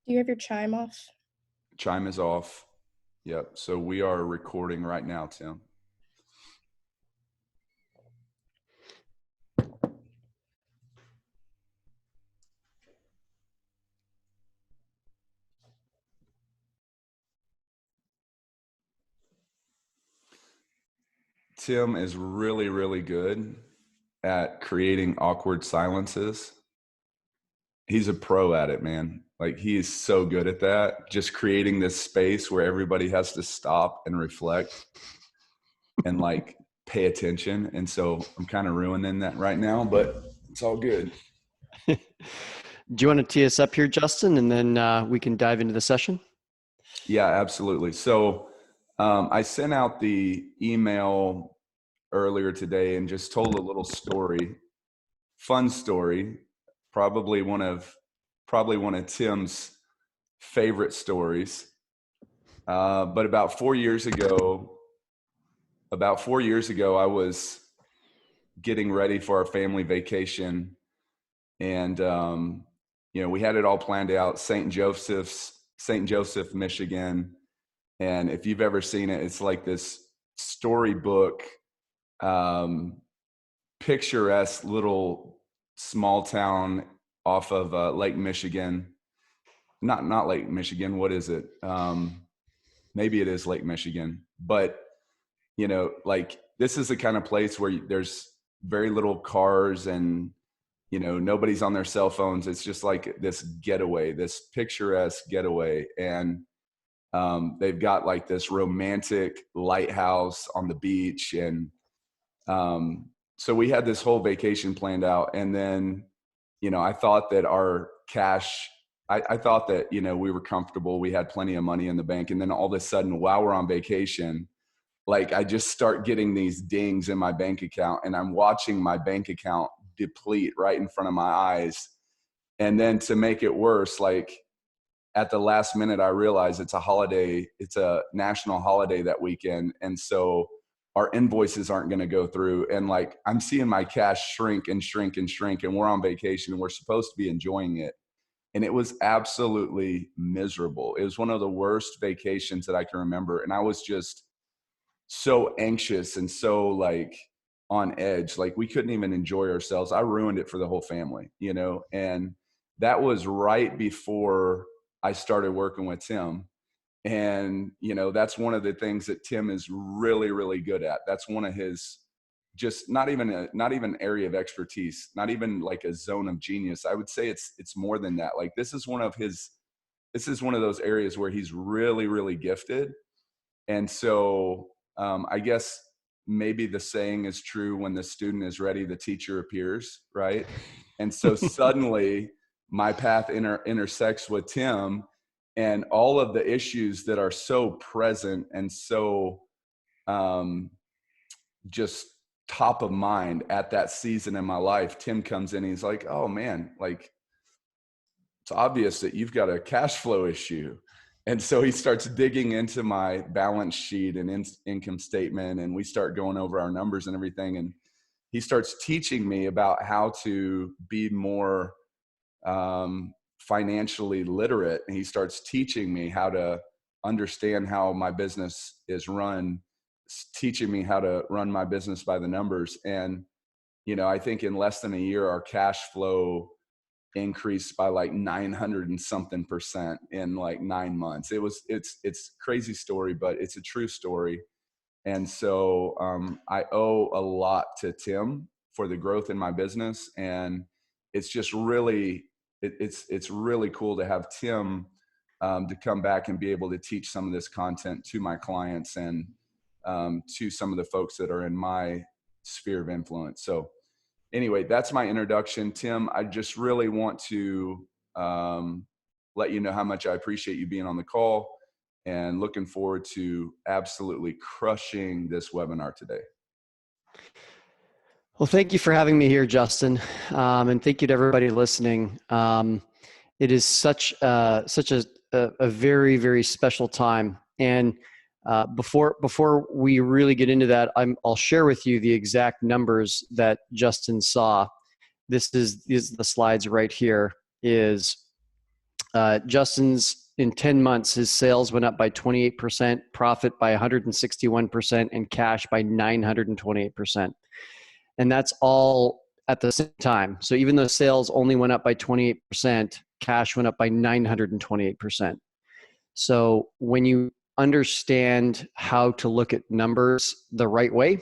Do you have your chime off? Chime is off. Yep. So we are recording right now, Tim. Tim is really, really good at creating awkward silences. He's a pro at it, man. Like, he is so good at that. Just creating this space where everybody has to stop and reflect and like pay attention. And so I'm kind of ruining that right now, but it's all good. Do you want to tee us up here, Justin, and then we can dive into the session? Yeah, absolutely. So I sent out the email earlier today and just told a little story, fun story, probably one of Tim's favorite stories. But about 4 years ago, I was getting ready for our family vacation, and we had it all planned out. St. Joseph, Michigan. And if you've ever seen it, it's like this storybook, picturesque little small town off of Lake Michigan. Not Lake Michigan. What is it? Maybe it is Lake Michigan. But, like, this is the kind of place where there's very little cars and, nobody's on their cell phones. It's just like this getaway, this picturesque getaway. And they've got like this romantic lighthouse on the beach. And so we had this whole vacation planned out. And then, I thought that our cash, I thought that, we were comfortable. We had plenty of money in the bank. And then all of a sudden, while we're on vacation, like, I just start getting these dings in my bank account, and I'm watching my bank account deplete right in front of my eyes. And then to make it worse, like, at the last minute, I realized it's a holiday. It's a national holiday that weekend. And so our invoices aren't going to go through. And like, I'm seeing my cash shrink and shrink and shrink, and we're on vacation and we're supposed to be enjoying it. And it was absolutely miserable. It was one of the worst vacations that I can remember. And I was just so anxious and so like on edge. Like, we couldn't even enjoy ourselves. I ruined it for the whole family, and that was right before I started working with Tim. And, that's one of the things that Tim is really, really good at. That's one of his, just not even area of expertise, not even like a zone of genius. I would say it's more than that. Like, this is one of those areas where he's really, really gifted. And so I guess maybe the saying is true: when the student is ready, the teacher appears, right? And so suddenly my path intersects with Tim, and all of the issues that are so present and so just top of mind at that season in my life. Tim comes in and he's like, "Oh man, like, it's obvious that you've got a cash flow issue." And so he starts digging into my balance sheet and income statement, and we start going over our numbers and everything. And he starts teaching me about how to be more financially literate. And he starts teaching me how to understand how my business is run, teaching me how to run my business by the numbers. And, I think in less than a year, our cash flow increased by like 900 and something percent in like 9 months. It's crazy story, but it's a true story. And so I owe a lot to Tim for the growth in my business. And it's just really, it's really cool to have Tim to come back and be able to teach some of this content to my clients and to some of the folks that are in my sphere of influence. So anyway, that's my introduction. Tim, I just really want to let you know how much I appreciate you being on the call, and looking forward to absolutely crushing this webinar today. Well, thank you for having me here, Justin. And thank you to everybody listening. It is such a very, very special time. And before we really get into that, I'll share with you the exact numbers that Justin saw. This is the slides right here. Is Justin's in 10 months, his sales went up by 28%, profit by 161%, and cash by 928%. And that's all at the same time. So even though sales only went up by 28%, cash went up by 928%. So when you understand how to look at numbers the right way,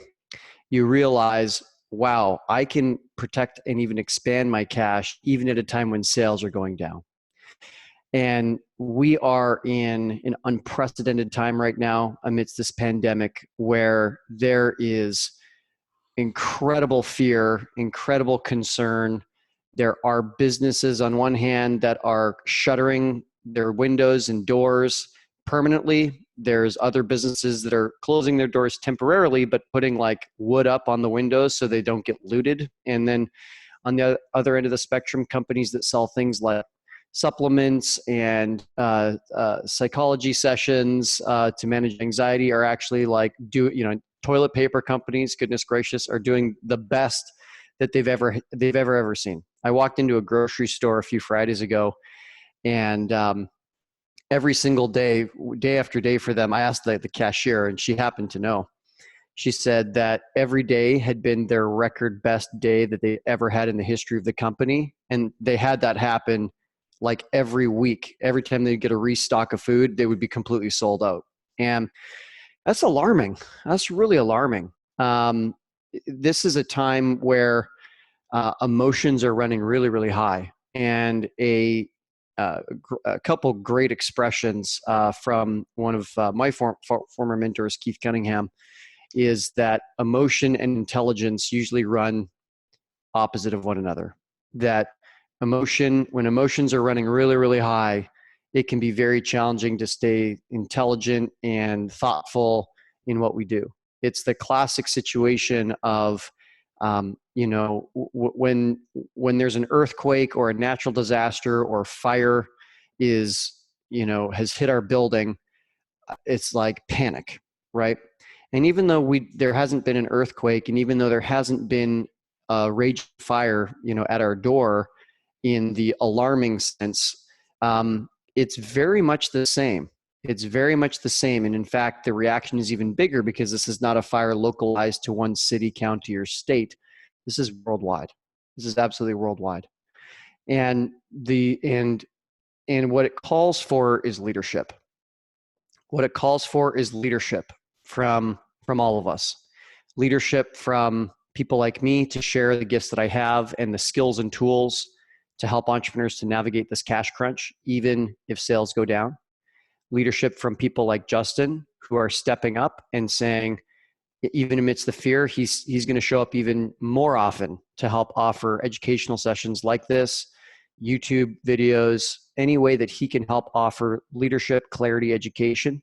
you realize, wow, I can protect and even expand my cash even at a time when sales are going down. And we are in an unprecedented time right now amidst this pandemic where there is incredible fear, incredible concern. There are businesses on one hand that are shuttering their windows and doors permanently. There's other businesses that are closing their doors temporarily, but putting like wood up on the windows so they don't get looted. And then on the other end of the spectrum, companies that sell things like supplements and psychology sessions to manage anxiety are actually like toilet paper companies, goodness gracious, are doing the best that they've ever seen. I walked into a grocery store a few Fridays ago, and every single day after day for them, I asked the cashier, and she happened to know. She said that every day had been their record best day that they ever had in the history of the company, and they had that happen like every week. Every time they get a restock of food, they would be completely sold out. And that's alarming. That's really alarming. This is a time where emotions are running really, really high. And a couple great expressions from one of my former mentors, Keith Cunningham, is that emotion and intelligence usually run opposite of one another. That when emotions are running really, really high, it can be very challenging to stay intelligent and thoughtful in what we do. It's the classic situation of, when there's an earthquake or a natural disaster or fire has hit our building, it's like panic, right? And even though there hasn't been an earthquake, and even though there hasn't been a raging fire, at our door, in the alarming sense, it's very much the same. It's very much the same. And in fact, the reaction is even bigger because this is not a fire localized to one city, county, or state. This is worldwide. This is absolutely worldwide. And what it calls for is leadership. What it calls for is leadership from all of us. Leadership from people like me to share the gifts that I have and the skills and tools to help entrepreneurs to navigate this cash crunch, even if sales go down. Leadership from people like Justin, who are stepping up and saying, even amidst the fear, he's going to show up even more often to help offer educational sessions like this, YouTube videos, any way that he can help offer leadership, clarity, education.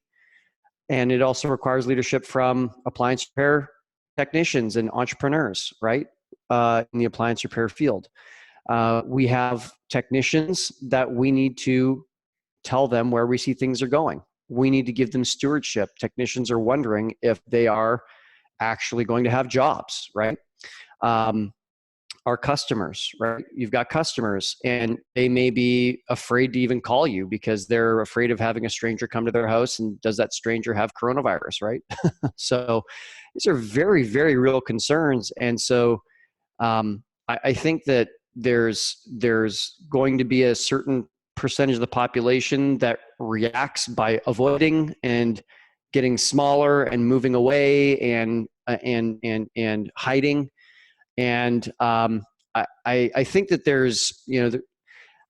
And it also requires leadership from appliance repair technicians and entrepreneurs, right? In the appliance repair field. We have technicians that we need to tell them where we see things are going. We need to give them stewardship. Technicians are wondering if they are actually going to have jobs, right? Our customers, right? You've got customers and they may be afraid to even call you because they're afraid of having a stranger come to their house, and does that stranger have coronavirus, right? So these are very, very real concerns. And so I think that there's going to be a certain percentage of the population that reacts by avoiding and getting smaller and moving away and hiding. And I think that there's,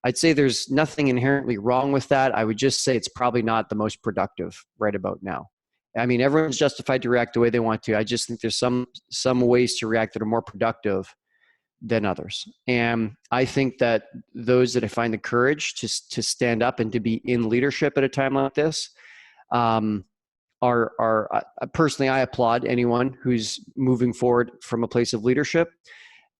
I'd say there's nothing inherently wrong with that. I would just say it's probably not the most productive right about now. I mean, everyone's justified to react the way they want to. I just think there's some ways to react that are more productive than others. And I think that those that find the courage to stand up and to be in leadership at a time like this, personally, I applaud anyone who's moving forward from a place of leadership,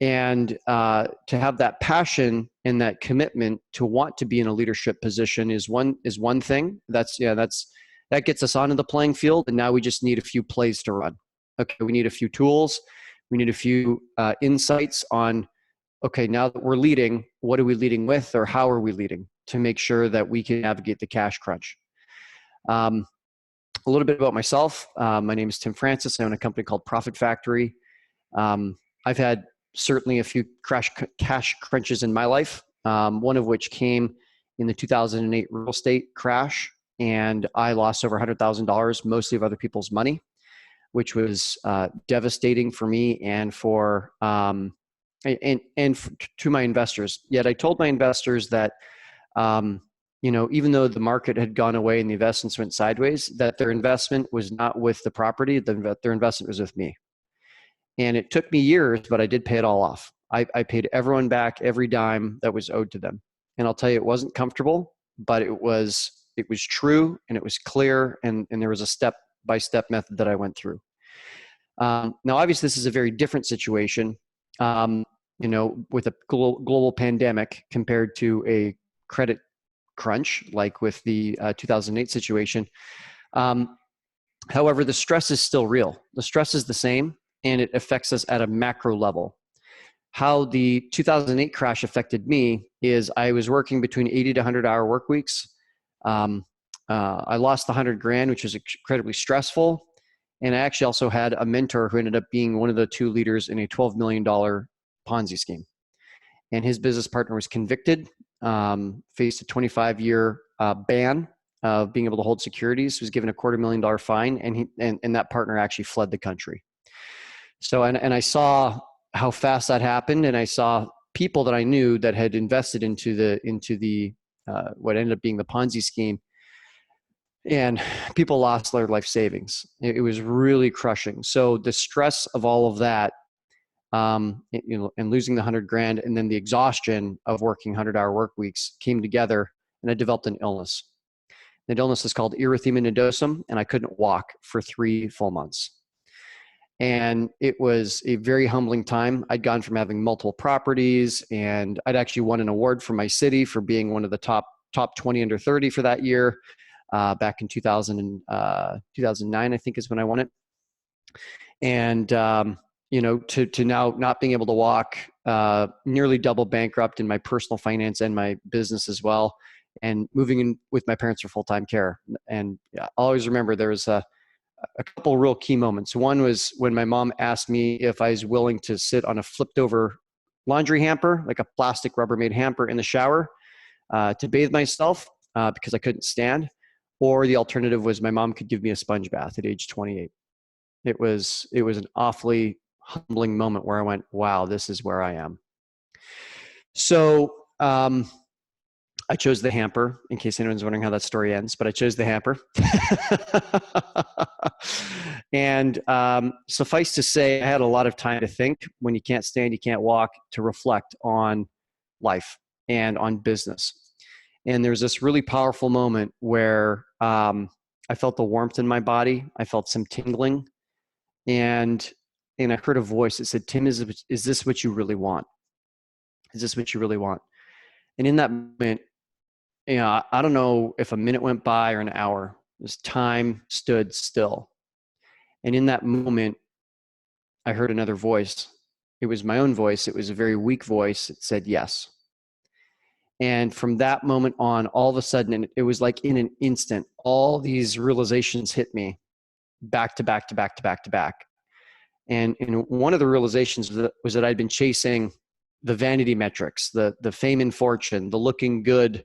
and to have that passion and that commitment to want to be in a leadership position is one thing. That gets us onto the playing field, and now we just need a few plays to run. Okay, we need a few tools. We need a few insights on, okay, now that we're leading, what are we leading with, or how are we leading? to make sure that we can navigate the cash crunch. A little bit about myself. My name is Tim Francis. I own a company called Profit Factory. I've had certainly a few cash crunches in my life, one of which came in the 2008 real estate crash, and I lost over $100,000, mostly of other people's money, which was devastating for me and for to my investors. Yet I told my investors that even though the market had gone away and the investments went sideways, that their investment was not with the property, their investment was with me. And it took me years, but I did pay it all off. I paid everyone back every dime that was owed to them. And I'll tell you, it wasn't comfortable, but it was true, and it was clear, and there was a step-by-step method that I went through. Now, obviously, this is a very different situation, with a global pandemic compared to a credit crunch, like with the 2008 situation. However, the stress is still real. The stress is the same, and it affects us at a macro level. How the 2008 crash affected me is I was working between 80 to 100-hour work weeks. I lost the $100,000, which was incredibly stressful. And I actually also had a mentor who ended up being one of the two leaders in a $12 million Ponzi scheme. And his business partner was convicted, faced a 25-year ban of being able to hold securities, was given a $250,000 fine, and that partner actually fled the country. So, and I saw how fast that happened, and I saw people that I knew that had invested into the what ended up being the Ponzi scheme, and people lost their life savings. It was really crushing. So the stress of all of that, and losing the $100,000, and then the exhaustion of working 100-hour work weeks came together, and I developed an illness. That illness is called erythema nodosum, and I couldn't walk for 3 full months. And it was a very humbling time. I'd gone from having multiple properties, and I'd actually won an award from my city for being one of the top 20 under 30 for that year. Back in 2009, I think is when I won it. And, to now not being able to walk, nearly double bankrupt in my personal finance and my business as well, and moving in with my parents for full-time care. And I always remember there was a couple real key moments. One was when my mom asked me if I was willing to sit on a flipped over laundry hamper, like a plastic Rubbermaid hamper in the shower, to bathe myself, because I couldn't stand. Or the alternative was my mom could give me a sponge bath at age 28. It was an awfully humbling moment where I went, wow, this is where I am. So I chose the hamper, in case anyone's wondering how that story ends, but I chose the hamper. And suffice to say, I had a lot of time to think. When you can't stand, you can't walk, to reflect on life and on business. And there's this really powerful moment where I felt the warmth in my body. I felt some tingling, and I heard a voice that said, "Tim, is this what you really want? Is this what you really want?" And in that moment, I don't know if a minute went by or an hour. This time stood still. And in that moment, I heard another voice. It was my own voice. It was a very weak voice. It said, yes. And from that moment on, all of a sudden, and it was like in an instant, all these realizations hit me back to back to back to back to back. And one of the realizations was that I'd been chasing the vanity metrics, the fame and fortune, the looking good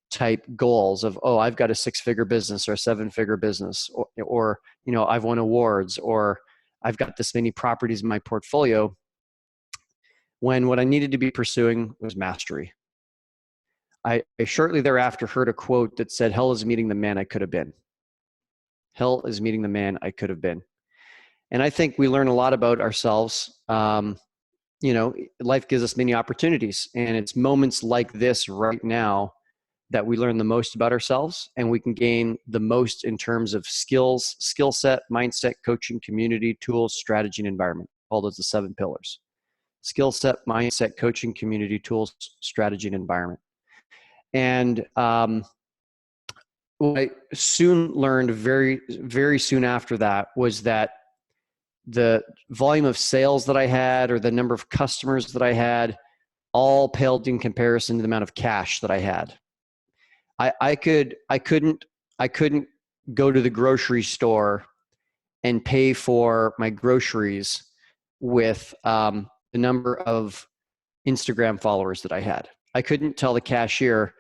type goals of, oh, I've got a 6-figure business or a 7-figure business, or I've won awards, or I've got this many properties in my portfolio, when what I needed to be pursuing was mastery. I shortly thereafter heard a quote that said, hell is meeting the man I could have been. Hell is meeting the man I could have been. And I think we learn a lot about ourselves. Life gives us many opportunities, and it's moments like this right now that we learn the most about ourselves, and we can gain the most in terms of skills, skill set, mindset, coaching, community, tools, strategy, and environment. All those are the 7 pillars: skill set, mindset, coaching, community, tools, strategy, and environment. And what I soon learned very, very soon after that was that the volume of sales that I had, or the number of customers that I had, all paled in comparison to the amount of cash that I had. I couldn't go to the grocery store and pay for my groceries with the number of Instagram followers that I had. I couldn't tell the cashier,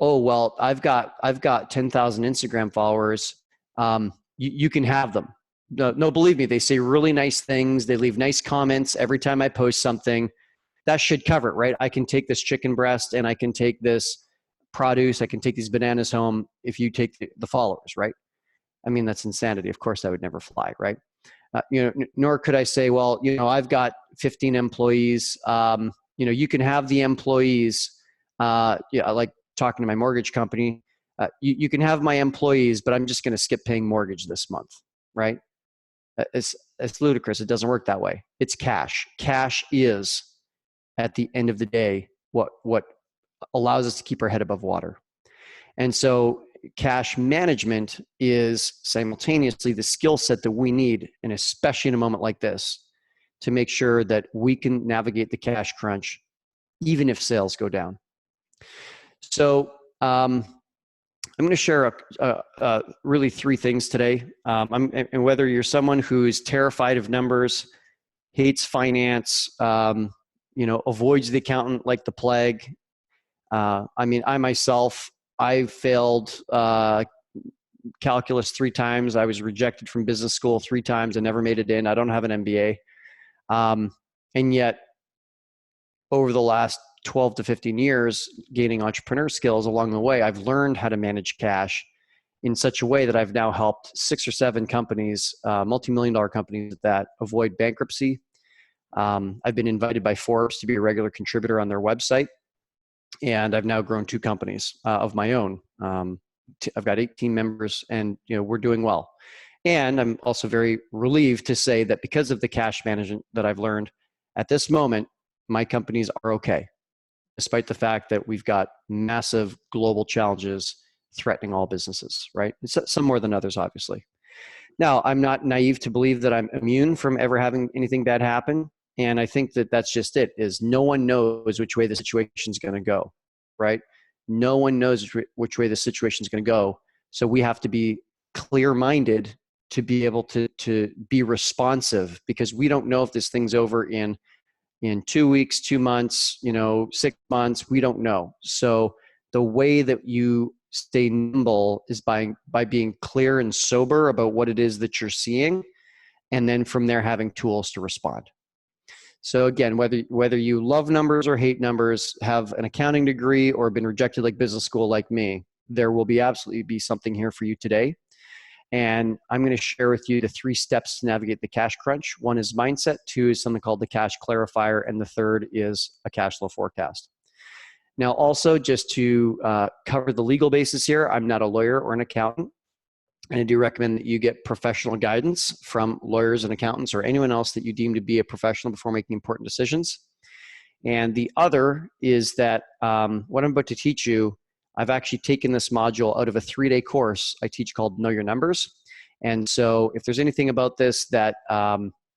"Oh, well, I've got 10,000 Instagram followers. You can have them." No, no, believe me, they say really nice things. They leave nice comments every time I post something. That should cover it, right? I can take this chicken breast and I can take this produce. I can take these bananas home if you take the followers, right? I mean, that's insanity. Of course, that would never fly, right? Nor could I say, well, I've got 15 employees. You can have the employees. I like talking to my mortgage company. You can have my employees, but I'm just going to skip paying mortgage this month, right? It's ludicrous. It doesn't work that way. It's cash. Cash is, at the end of the day, what allows us to keep our head above water. And so cash management is simultaneously the skill set that we need, and especially in a moment like this, to make sure that we can navigate the cash crunch, even if sales go down. So I'm going to share really three things today. And whether you're someone who's terrified of numbers, hates finance, avoids the accountant like the plague. I myself, I failed calculus 3 times. I was rejected from business school 3 times. I never made it in. I don't have an MBA. And yet, over the last 12 to 15 years, gaining entrepreneur skills along the way, I've learned how to manage cash in such a way that I've now helped 6 or 7 companies, multi-million-dollar companies, that avoid bankruptcy. I've been invited by Forbes to be a regular contributor on their website. And I've now grown 2 companies of my own. I've got 18 members, and we're doing well. And I'm also very relieved to say that because of the cash management that I've learned, at this moment, my companies are okay, despite the fact that we've got massive global challenges threatening all businesses, right? Some more than others, obviously. Now, I'm not naive to believe that I'm immune from ever having anything bad happen. And I think that that's just it, is no one knows which way the situation's going to go, right? No one knows which way the situation's going to go. So we have to be clear-minded to be able to be responsive, because we don't know if this thing's over in 2 weeks, 2 months, 6 months. We don't know. So the way that you stay nimble is by being clear and sober about what it is that you're seeing, and then from there having tools to respond. So again, whether you love numbers or hate numbers, have an accounting degree, or been rejected like business school like me, there will absolutely be something here for you today. And I'm going to share with you the 3 steps to navigate the cash crunch. 1 is mindset, 2 is something called the cash clarifier, and the 3rd is a cash flow forecast. Now, also, just to cover the legal basis here, I'm not a lawyer or an accountant. And I do recommend that you get professional guidance from lawyers and accountants, or anyone else that you deem to be a professional, before making important decisions. And the other is that what I'm about to teach you, I've actually taken this module out of a 3-day course I teach called Know Your Numbers. And so if there's anything about this that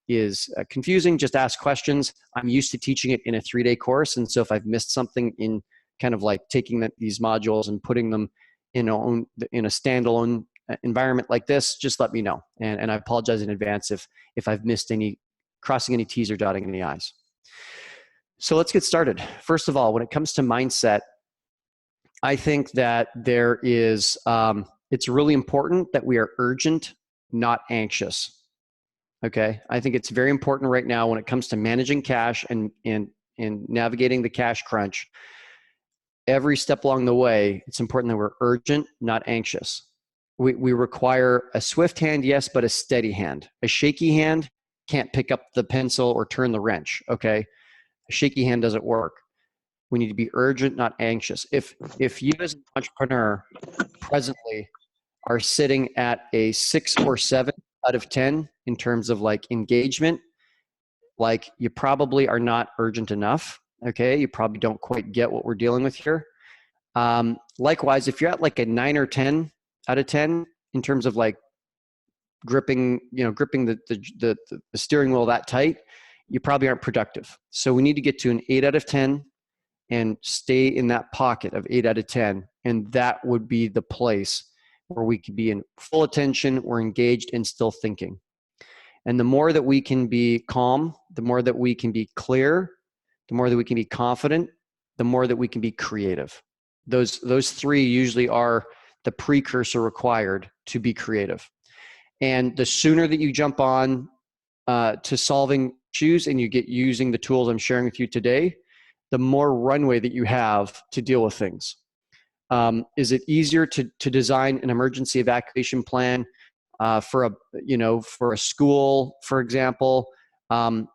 is confusing, just ask questions. I'm used to teaching it in a 3-day course. And so if I've missed something in kind of like taking these modules and putting them in a standalone environment like this, just let me know. And I apologize in advance if I've missed crossing any T's or dotting any I's. So let's get started. First of all, when it comes to mindset, I think that it's really important that we are urgent, not anxious. Okay. I think it's very important right now when it comes to managing cash and navigating the cash crunch. Every step along the way, it's important that we're urgent, not anxious. We require a swift hand, yes, but a steady hand. A shaky hand can't pick up the pencil or turn the wrench, okay? A shaky hand doesn't work. We need to be urgent, not anxious. If you as an entrepreneur presently are sitting at a 6 or 7 out of 10 in terms of like engagement, like you probably are not urgent enough, okay? You probably don't quite get what we're dealing with here. Likewise, if you're at like a 9 or 10 out of 10 in terms of like gripping the steering wheel that tight, you probably aren't productive. So we need to get to an 8 out of 10 and stay in that pocket of 8 out of 10. And that would be the place where we could be in full attention, we're engaged and still thinking. And the more that we can be calm, the more that we can be clear, the more that we can be confident, the more that we can be creative. Those three usually are the precursor required to be creative. And the sooner that you jump on to solving issues and you get using the tools I'm sharing with you today, the more runway that you have to deal with things. Is it easier to design an emergency evacuation plan for a school, for example,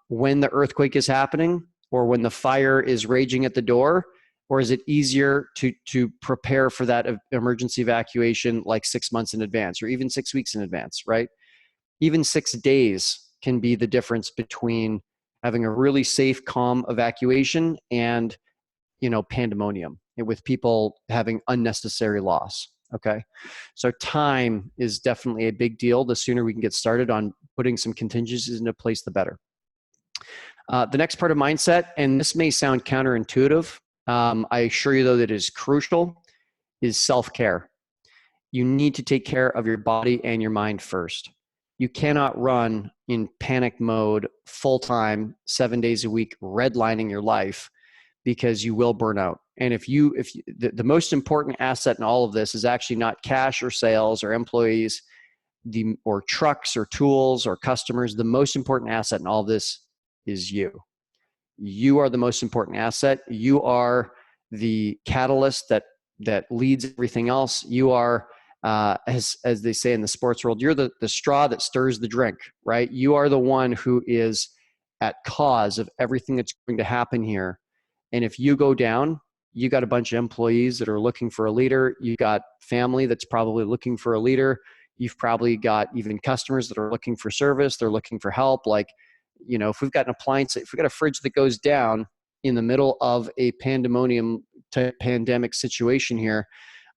when the earthquake is happening or when the fire is raging at the door? Or is it easier to prepare for that emergency evacuation like 6 months in advance or even 6 weeks in advance, right? Even 6 days can be the difference between having a really safe, calm evacuation and, pandemonium with people having unnecessary loss. Okay. So time is definitely a big deal. The sooner we can get started on putting some contingencies into place, the better. The next part of mindset, and this may sound counterintuitive, I assure you though that it is crucial, is self-care. You need to take care of your body and your mind first. You cannot run in panic mode full-time, 7 days a week, redlining your life, because you will burn out. And the most important asset in all of this is actually not cash or sales or employees, or trucks or tools or customers. The most important asset in all of this is you. You are the most important asset. You are the catalyst that leads everything else. You are, as they say in the sports world, you're the straw that stirs the drink, right? You are the one who is at cause of everything that's going to happen here. And if you go down, you got a bunch of employees that are looking for a leader. You got family that's probably looking for a leader. You've probably got even customers that are looking for service. They're looking for help. Like, if we've got an appliance, if we've got a fridge that goes down in the middle of a pandemonium type pandemic situation here,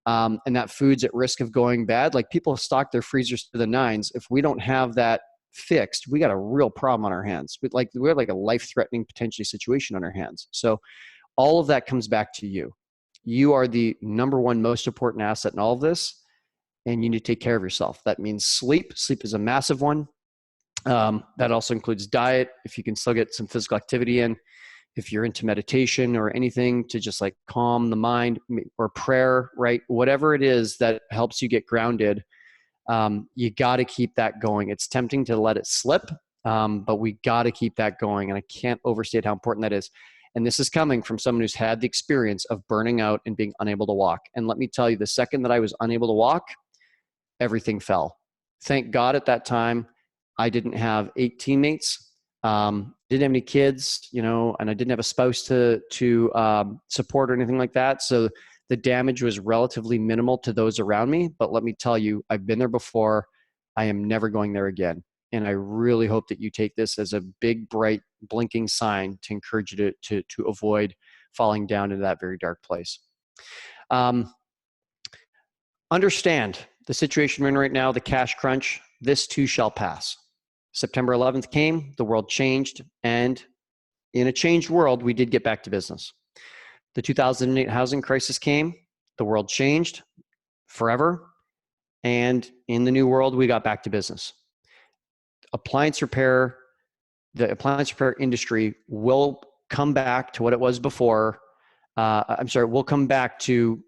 and that food's at risk of going bad, like people stock their freezers to the nines. If we don't have that fixed, we got a real problem on our hands. We have like a life-threatening potentially situation on our hands. So all of that comes back to you. You are the number one most important asset in all of this, and you need to take care of yourself. That means sleep. Sleep is a massive one. That also includes diet. If you can still get some physical activity in, if you're into meditation or anything to just like calm the mind, or prayer, right? Whatever it is that helps you get grounded, you got to keep that going. It's tempting to let it slip, but we got to keep that going. And I can't overstate how important that is. And this is coming from someone who's had the experience of burning out and being unable to walk. And let me tell you, the second that I was unable to walk, everything fell. Thank God at that time, I didn't have 8 teammates, didn't have any kids, and I didn't have a spouse to support or anything like that. So the damage was relatively minimal to those around me. But let me tell you, I've been there before. I am never going there again. And I really hope that you take this as a big, bright, blinking sign to encourage you to avoid falling down into that very dark place. Understand the situation we're in right now, the cash crunch. This too shall pass. September 11th came, the world changed, and in a changed world, we did get back to business. The 2008 housing crisis came, the world changed forever, and in the new world, we got back to business. The appliance repair industry will come back to what it was before. We'll come back to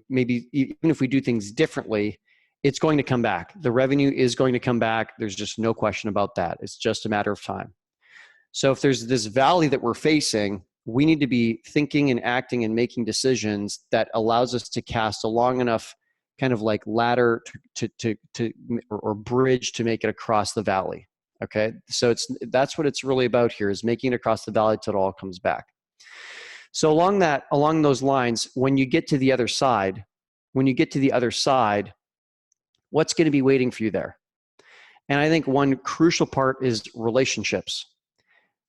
maybe even if we do things differently, it's going to come back. The revenue is going to come back. There's just no question about that. It's just a matter of time. So if there's this valley that we're facing, we need to be thinking and acting and making decisions that allows us to cast a long enough kind of like ladder or bridge to make it across the valley. Okay. So that's what it's really about here, is making it across the valley till it all comes back. So along those lines, when you get to the other side, what's going to be waiting for you there? And I think one crucial part is relationships.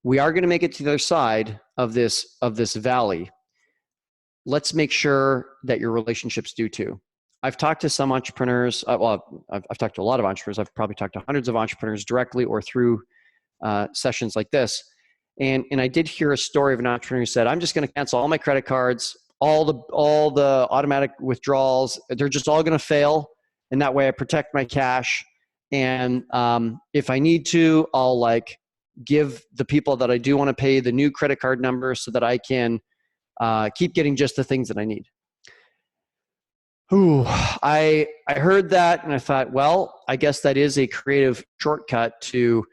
We are going to make it to the other side of this valley. Let's make sure that your relationships do too. I've talked to some entrepreneurs. I've talked to a lot of entrepreneurs. I've probably talked to hundreds of entrepreneurs directly or through sessions like this. And I did hear a story of an entrepreneur who said, I'm just going to cancel all my credit cards, all the automatic withdrawals. They're just all going to fail. And that way I protect my cash. And if I need to, I'll like give the people that I do want to pay the new credit card number so that I can keep getting just the things that I need. Ooh, I heard that and I thought, well, I guess that is a creative shortcut to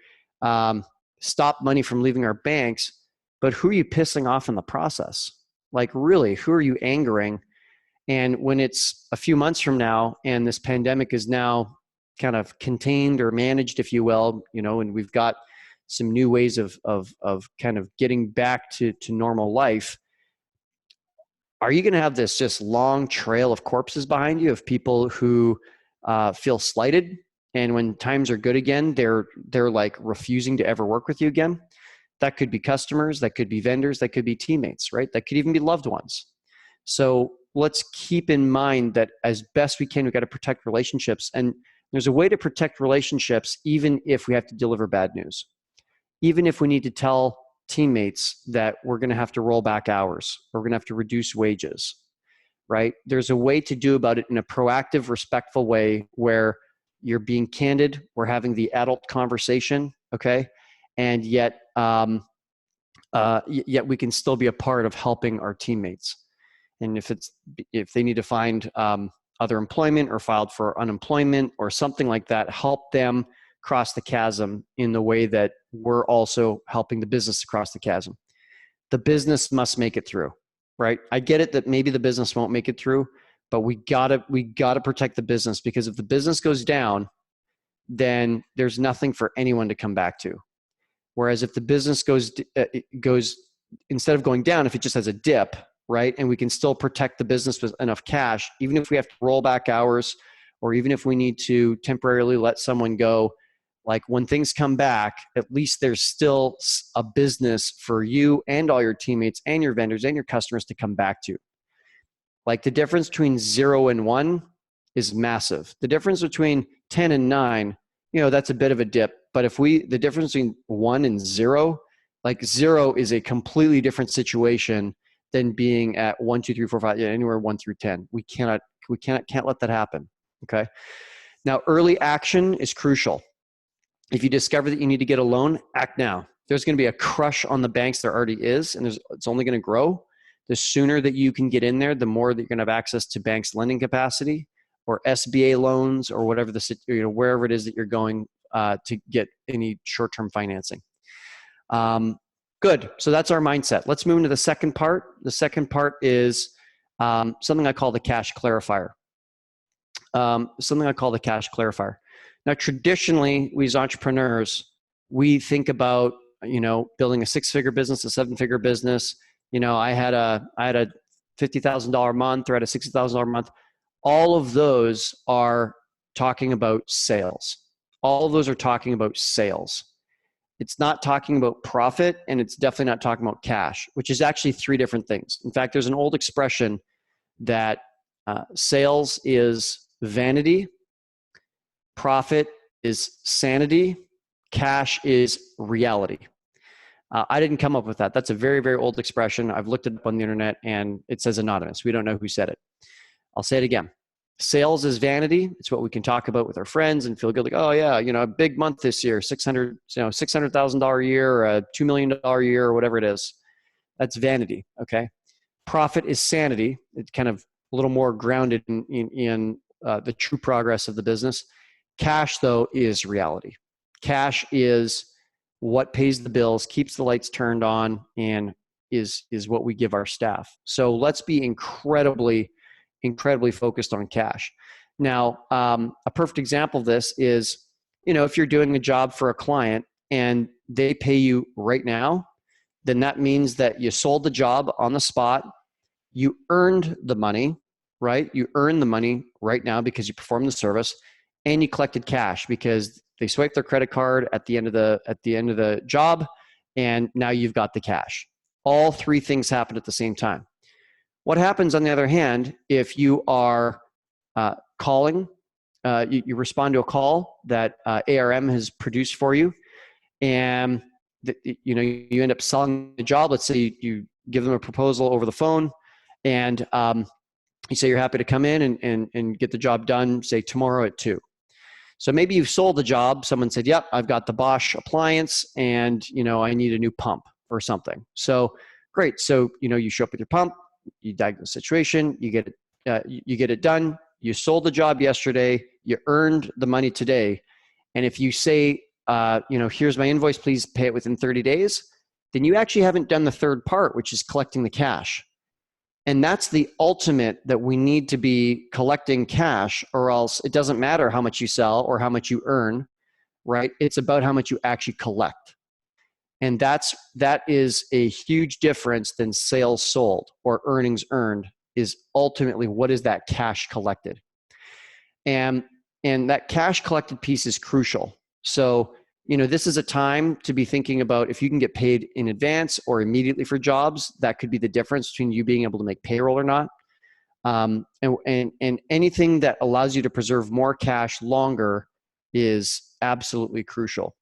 stop money from leaving our banks. But who are you pissing off in the process? Like, really, who are you angering? And when it's a few months from now and this pandemic is now kind of contained or managed, if you will, and we've got some new ways of kind of getting back to normal life, are you going to have this just long trail of corpses behind you of people who feel slighted, and when times are good again, they're like refusing to ever work with you again? That could be customers, that could be vendors, that could be teammates, right? That could even be loved ones. So let's keep in mind that as best we can, we've got to protect relationships. And there's a way to protect relationships even if we have to deliver bad news. Even if we need to tell teammates that we're going to have to roll back hours, or we're going to have to reduce wages, right? There's a way to do about it in a proactive, respectful way where you're being candid, we're having the adult conversation, okay? And yet we can still be a part of helping our teammates. And if they need to find other employment or filed for unemployment or something like that, help them cross the chasm in the way that we're also helping the business to cross the chasm. The business must make it through, right? I get it that maybe the business won't make it through, but we gotta protect the business, because if the business goes down, then there's nothing for anyone to come back to. Whereas if the business goes instead of going down, if it just has a dip, right, and we can still protect the business with enough cash, even if we have to roll back hours, or even if we need to temporarily let someone go, like when things come back, at least there's still a business for you and all your teammates and your vendors and your customers to come back to. Like the difference between 0 and 1 is massive. The difference between 10 and 9, that's a bit of a dip. But the difference between 1 and 0, like 0 is a completely different situation than being at 1, 2, 3, 4, 5, anywhere 1 through 10. We can't let that happen. Okay. Now, early action is crucial. If you discover that you need to get a loan, act now. There's going to be a crush on the banks. There already is, and it's only going to grow. The sooner that you can get in there, the more that you're going to have access to banks' lending capacity or SBA loans or whatever wherever it is that you're going to get any short-term financing. Good. So that's our mindset. Let's move into the second part. The second part is something I call the cash clarifier. Now, traditionally, we as entrepreneurs, we think about, building a 6-figure business, a 7-figure business. I had a $50,000 month, or I had a $60,000 month. All of those are talking about sales. All of those are talking about sales. It's not talking about profit, and it's definitely not talking about cash, which is actually 3 different things. In fact, there's an old expression that sales is vanity, profit is sanity, cash is reality. I didn't come up with that. That's a very, very old expression. I've looked it up on the internet, and it says anonymous. We don't know who said it. I'll say it again. Sales is vanity. It's what we can talk about with our friends and feel good. Like, oh yeah, a big month this year, $600,000 a year, or a $2 million a year, or whatever it is. That's vanity. Okay. Profit is sanity. It's kind of a little more grounded in the true progress of the business. Cash, though, is reality. Cash is what pays the bills, keeps the lights turned on, and is what we give our staff. So let's be incredibly focused on cash. Now, a perfect example of this is, if you're doing a job for a client and they pay you right now, then that means that you sold the job on the spot. You earned the money, right? You earned the money right now because you performed the service, and you collected cash because they swiped their credit card at the end of the job, and now you've got the cash. All 3 things happen at the same time. What happens, on the other hand, if you are calling, you respond to a call that ARM has produced for you, and you end up selling the job. Let's say you give them a proposal over the phone, and you say you're happy to come in and get the job done, say tomorrow at 2. So maybe you've sold the job. Someone said, yep, I've got the Bosch appliance and, I need a new pump or something. So great. So, you show up with your pump, you diagnose the situation, you get it done. You sold the job yesterday, you earned the money today. And if you say, here's my invoice, please pay it within 30 days, then you actually haven't done the third part, which is collecting the cash. And that's the ultimate, that we need to be collecting cash, or else it doesn't matter how much you sell or how much you earn, right? It's about how much you actually collect. And that is a huge difference than sales sold or earnings earned, is ultimately what is that cash collected. And that cash collected piece is crucial. So, this is a time to be thinking about if you can get paid in advance or immediately for jobs. That could be the difference between you being able to make payroll or not. And anything that allows you to preserve more cash longer is absolutely crucial.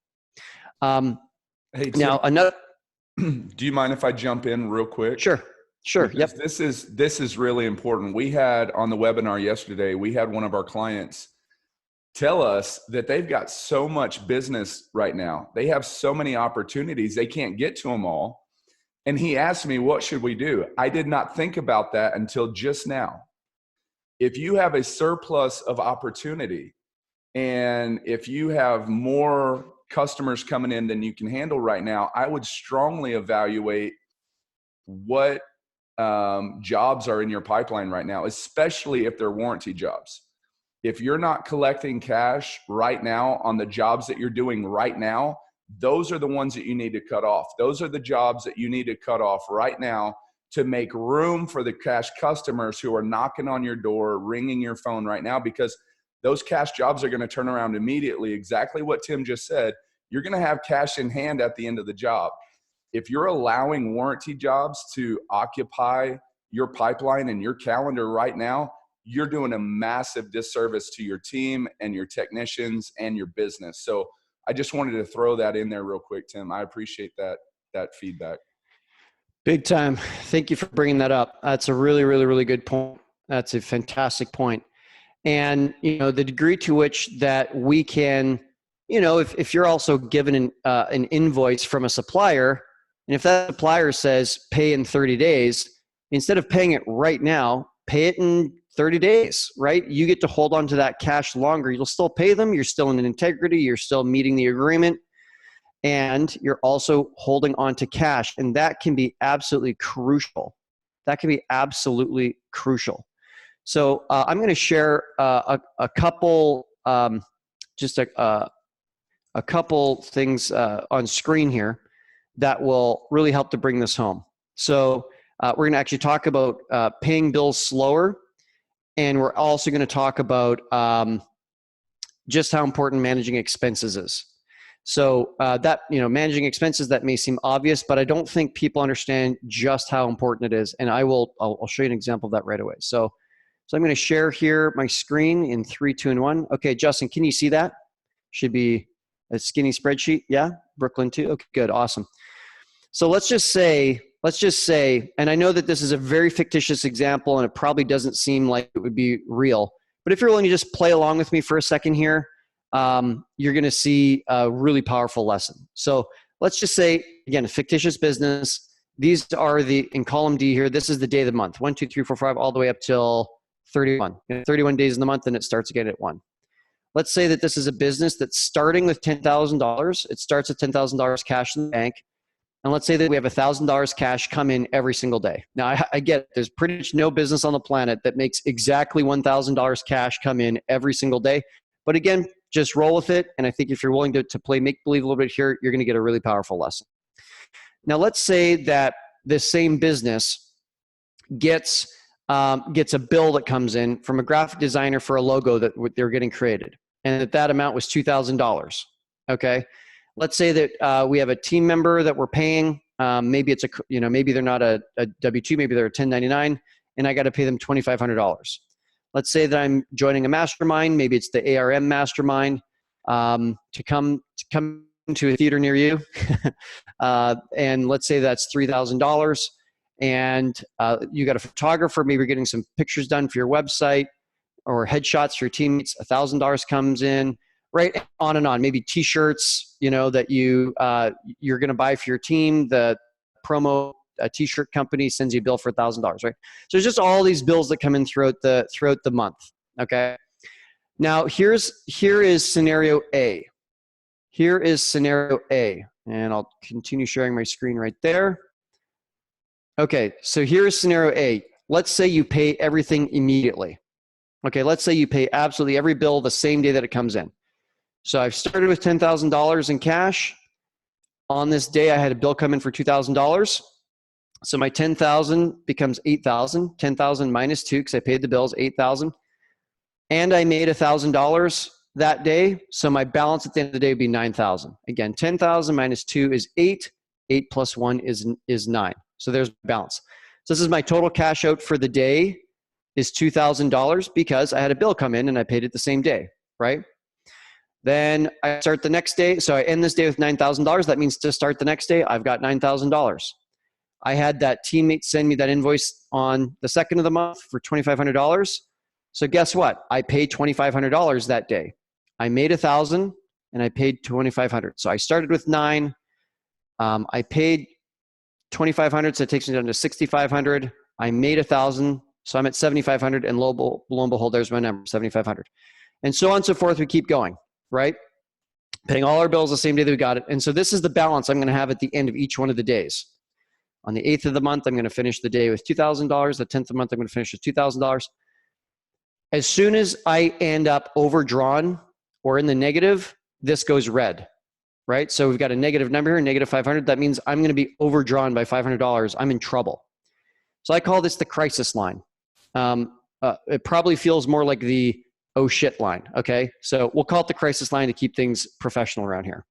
Hey, Tim, now another. Do you mind if I jump in real quick? Sure. Because Yep. This is really important. We had on the webinar yesterday, we had one of our clients tell us that they've got so much business right now. They have so many opportunities. They can't get to them all. And he asked me, what should we do? I did not think about that until just now. If you have a surplus of opportunity, and if you have more customers coming in than you can handle right now, I would strongly evaluate what jobs are in your pipeline right now, especially if they're warranty jobs. If you're not collecting cash right now on the jobs that you're doing right now, those are the ones that you need to cut off. Those are the jobs that you need to cut off right now to make room for the cash customers who are knocking on your door, ringing your phone right now, because those cash jobs are going to turn around immediately. Exactly what Tim just said. You're going to have cash in hand at the end of the job. If you're allowing warranty jobs to occupy your pipeline and your calendar right now, you're doing a massive disservice to your team and your technicians and your business. So I just wanted to throw that in there real quick, Tim. I appreciate that feedback. Big time. Thank you for bringing that up. That's a really, really, really good point. That's a fantastic point. And, the degree to which that we can, if you're also given an invoice from a supplier, and if that supplier says pay in 30 days, instead of paying it right now, pay it in 30 days, right? You get to hold on to that cash longer. You'll still pay them. You're still in integrity. You're still meeting the agreement. And you're also holding on to cash. And that can be absolutely crucial. So I'm going to share a couple, just a couple things on screen here that will really help to bring this home. So we're going to actually talk about paying bills slower. And we're also going to talk about just how important managing expenses is. So managing expenses, that may seem obvious, but I don't think people understand just how important it is. And I'll show you an example of that right away. So I'm going to share here my screen in 3, 2, and 1. Okay, Justin, can you see that? Should be a skinny spreadsheet. Yeah, Brooklyn too. Okay, good, awesome. So let's just say, and I know that this is a very fictitious example and it probably doesn't seem like it would be real, but if you're willing to just play along with me for a second here, you're going to see a really powerful lesson. So let's just say, again, a fictitious business. These are in column D here, this is the day of the month, 1, 2, 3, 4, 5, all the way up till 31. 31 days in the month, and it starts again at 1. Let's say that this is a business that's starting with $10,000. It starts with $10,000 cash in the bank. And let's say that we have $1,000 cash come in every single day. Now, I get it. There's pretty much no business on the planet that makes exactly $1,000 cash come in every single day. But again, just roll with it. And I think if you're willing to play make-believe a little bit here, you're going to get a really powerful lesson. Now, let's say that this same business gets a bill that comes in from a graphic designer for a logo that they're getting created, and that amount was $2,000. Okay. Let's say that we have a team member that we're paying. Maybe it's maybe they're not a W-2, maybe they're a 1099, and I got to pay them $2,500. Let's say that I'm joining a mastermind. Maybe it's the ARM mastermind to come to a theater near you, and let's say that's $3,000, and you got a photographer, maybe you're getting some pictures done for your website or headshots for your teammates, $1,000 comes in, right? On and on. Maybe t-shirts, that you're going to buy for your team. The promo t-shirt company sends you a bill for $1,000, right? So there's just all these bills that come in throughout the month. Okay. Now here is scenario A. Here is scenario A, and I'll continue sharing my screen right there. Okay, so here's scenario A. Let's say you pay everything immediately. Okay, let's say you pay absolutely every bill the same day that it comes in. So I've started with $10,000 in cash. On this day, I had a bill come in for $2,000. So my $10,000 becomes $8,000. $10,000 minus 2, because I paid the bills, $8,000. And I made $1,000 that day. So my balance at the end of the day would be $9,000. Again, $10,000 minus 2 is 8. 8 plus 1 is 9. So there's balance. So this is my total cash out for the day is $2,000 because I had a bill come in and I paid it the same day, right? Then I start the next day. So I end this day with $9,000. That means to start the next day, I've got $9,000. I had that teammate send me that invoice on the 2nd of the month for $2,500. So guess what? I paid $2,500 that day. I made $1,000 and I paid $2,500. So I started with 9. I paid $2,500, so it takes me down to $6,500. I made $1,000, so I'm at $7,500, and lo and behold, there's my number, $7,500. And so on and so forth, we keep going, right? Paying all our bills the same day that we got it. And so this is the balance I'm going to have at the end of each one of the days. On the 8th of the month, I'm going to finish the day with $2,000. The 10th of the month, I'm going to finish with $2,000. As soon as I end up overdrawn or in the negative, this goes red, right? So we've got a negative number here, negative 500. That means I'm going to be overdrawn by $500. I'm in trouble. So I call this the crisis line. It probably feels more like the oh shit line, okay? So we'll call it the crisis line to keep things professional around here.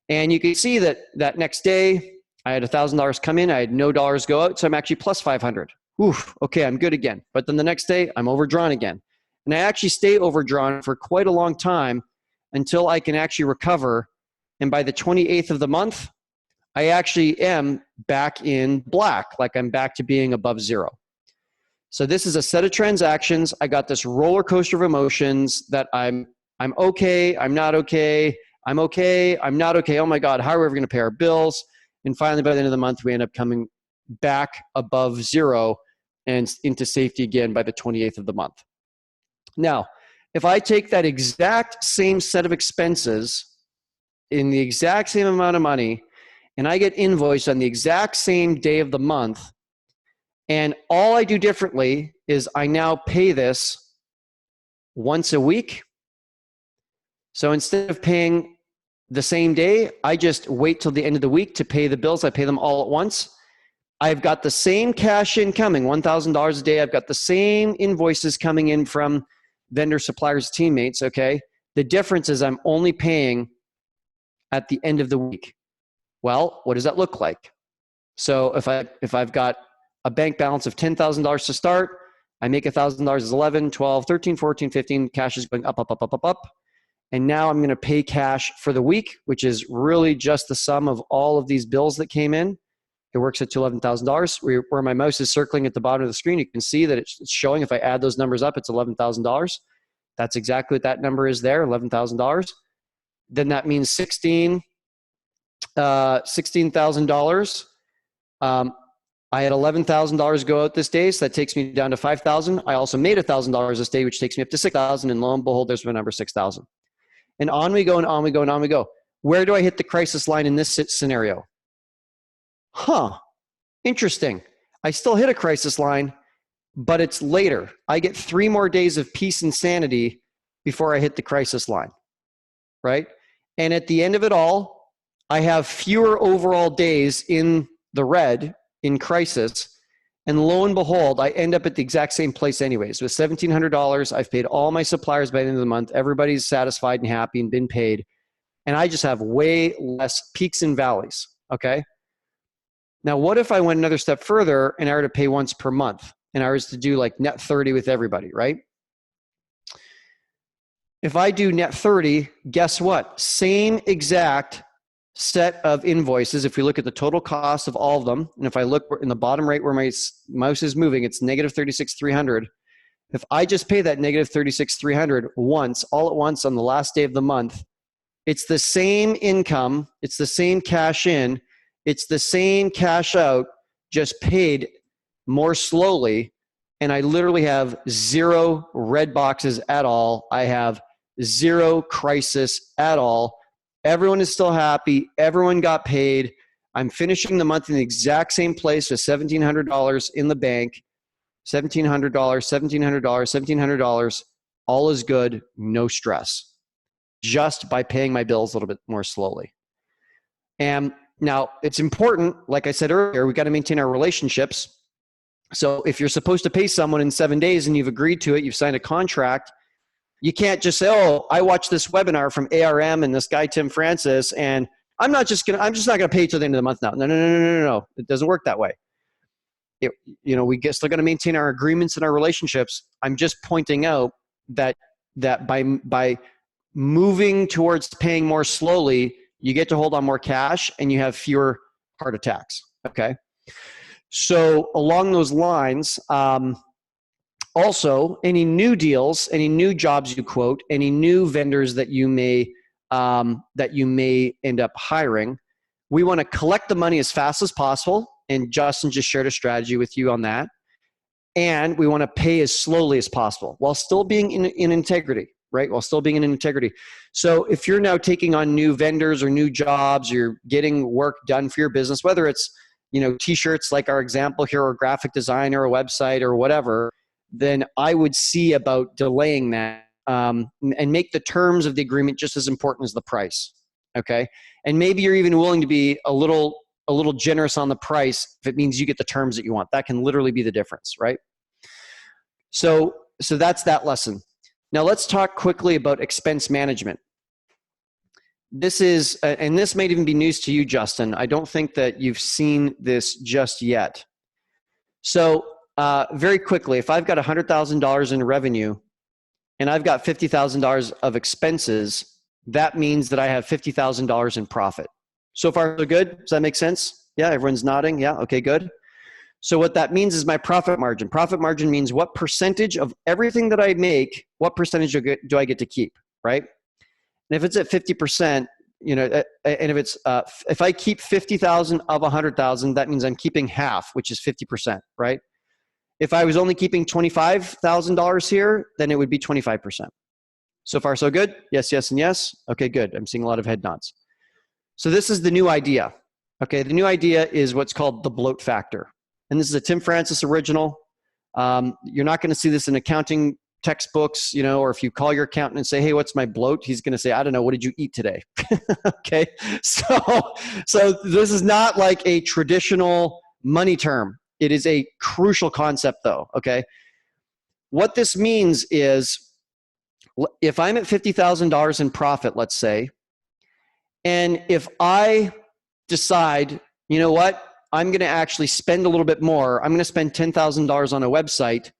And you can see that next day, I had $1,000 come in. I had no dollars go out, so I'm actually plus 500. Oof, okay, I'm good again. But then the next day, I'm overdrawn again. And I actually stay overdrawn for quite a long time until I can actually recover. And by the 28th of the month, I actually am back in black, like I'm back to being above zero. So this is a set of transactions. I got this roller coaster of emotions that I'm okay, I'm not okay, I'm okay, I'm not okay. Oh my God, how are we ever going to pay our bills? And finally, by the end of the month, we end up coming back above zero and into safety again by the 28th of the month. Now, if I take that exact same set of expenses in the exact same amount of money, and I get invoiced on the exact same day of the month, and all I do differently is I now pay this once a week. So instead of paying the same day, I just wait till the end of the week to pay the bills. I pay them all at once. I've got the same cash incoming, $1,000 a day. I've got the same invoices coming in from vendor, suppliers, teammates, okay? The difference is I'm only paying at the end of the week. Well, what does that look like? So if I've got a bank balance of $10,000 to start, I make $1,000 is 11, 12, 13, 14, 15. Cash is going up, up, up, up, up, up. And now I'm going to pay cash for the week, which is really just the sum of all of these bills that came in. It works out to $11,000. Where my mouse is circling at the bottom of the screen, you can see that it's showing if I add those numbers up, it's $11,000. That's exactly what that number is there, $11,000. Then that means $16,000. I had $11,000 go out this day, so that takes me down to $5,000. I also made $1,000 this day, which takes me up to $6,000, and lo and behold, there's my number, $6,000. And on we go, and on we go, and on we go. Where do I hit the crisis line in this scenario? Interesting. I still hit a crisis line, but it's later. I get 3 more days of peace and sanity before I hit the crisis line, right? And at the end of it all, I have fewer overall days in the red in crisis. And lo and behold, I end up at the exact same place anyways. With $1,700, I've paid all my suppliers by the end of the month. Everybody's satisfied and happy and been paid. And I just have way less peaks and valleys, okay? Now, what if I went another step further and I were to pay once per month and I was to do like net 30 with everybody, right? If I do net 30, guess what? Same exact set of invoices, if we look at the total cost of all of them, and if I look in the bottom right where my mouse is moving, it's negative 36,300. If I just pay that negative 36,300 once, all at once on the last day of the month, it's the same income, it's the same cash in, it's the same cash out, just paid more slowly. And I literally have 0 red boxes at all. I have 0 crisis at all. Everyone is still happy. Everyone got paid. I'm finishing the month in the exact same place with $1,700 in the bank. $1,700, $1,700, $1,700. All is good. No stress. Just by paying my bills a little bit more slowly. And now it's important, like I said earlier, we got to maintain our relationships. So if you're supposed to pay someone in 7 days and you've agreed to it, you've signed a contract, you can't just say, oh, I watched this webinar from ARM and this guy, Tim Francis, and I'm just not going to pay you till the end of the month now. No. It doesn't work that way. We still got to maintain our agreements and our relationships. I'm just pointing out that by moving towards paying more slowly, you get to hold on more cash and you have fewer heart attacks. Okay. So along those lines, also any new deals, any new jobs you quote, any new vendors that you may end up hiring, we want to collect the money as fast as possible. And Justin just shared a strategy with you on that. And we want to pay as slowly as possible while still being in integrity, right? While still being in integrity. So if you're now taking on new vendors or new jobs, you're getting work done for your business, whether it's, t-shirts like our example here, or graphic design or a website or whatever, then I would see about delaying that and make the terms of the agreement just as important as the price. Okay. And maybe you're even willing to be a little generous on the price if it means you get the terms that you want. That can literally be the difference, right? So that's that lesson. Now let's talk quickly about expense management. This is, and this might even be news to you, Justin. I don't think that you've seen this just yet. So very quickly, if I've got $100,000 in revenue and I've got $50,000 of expenses, that means that I have $50,000 in profit. So far, so good? Does that make sense? Yeah, everyone's nodding. Yeah, okay, good. So what that means is my profit margin. Profit margin means what percentage of everything that I make, what percentage do I get to keep, right? And if it's at 50%, and if I keep 50,000 of 100,000, that means I'm keeping half, which is 50%, right? If I was only keeping $25,000 here, then it would be 25%. So far, so good? Yes, yes, and yes. Okay, good. I'm seeing a lot of head nods. So this is the new idea. Okay, the new idea is what's called the bloat factor. And this is a Tim Francis original. You're not going to see this in accounting textbooks, or if you call your accountant and say, hey, what's my bloat? He's going to say, I don't know. What did you eat today? Okay. So this is not like a traditional money term. It is a crucial concept though. Okay. What this means is if I'm at $50,000 in profit, let's say, and if I decide, you know what, I'm going to actually spend a little bit more, I'm going to spend $10,000 on a website,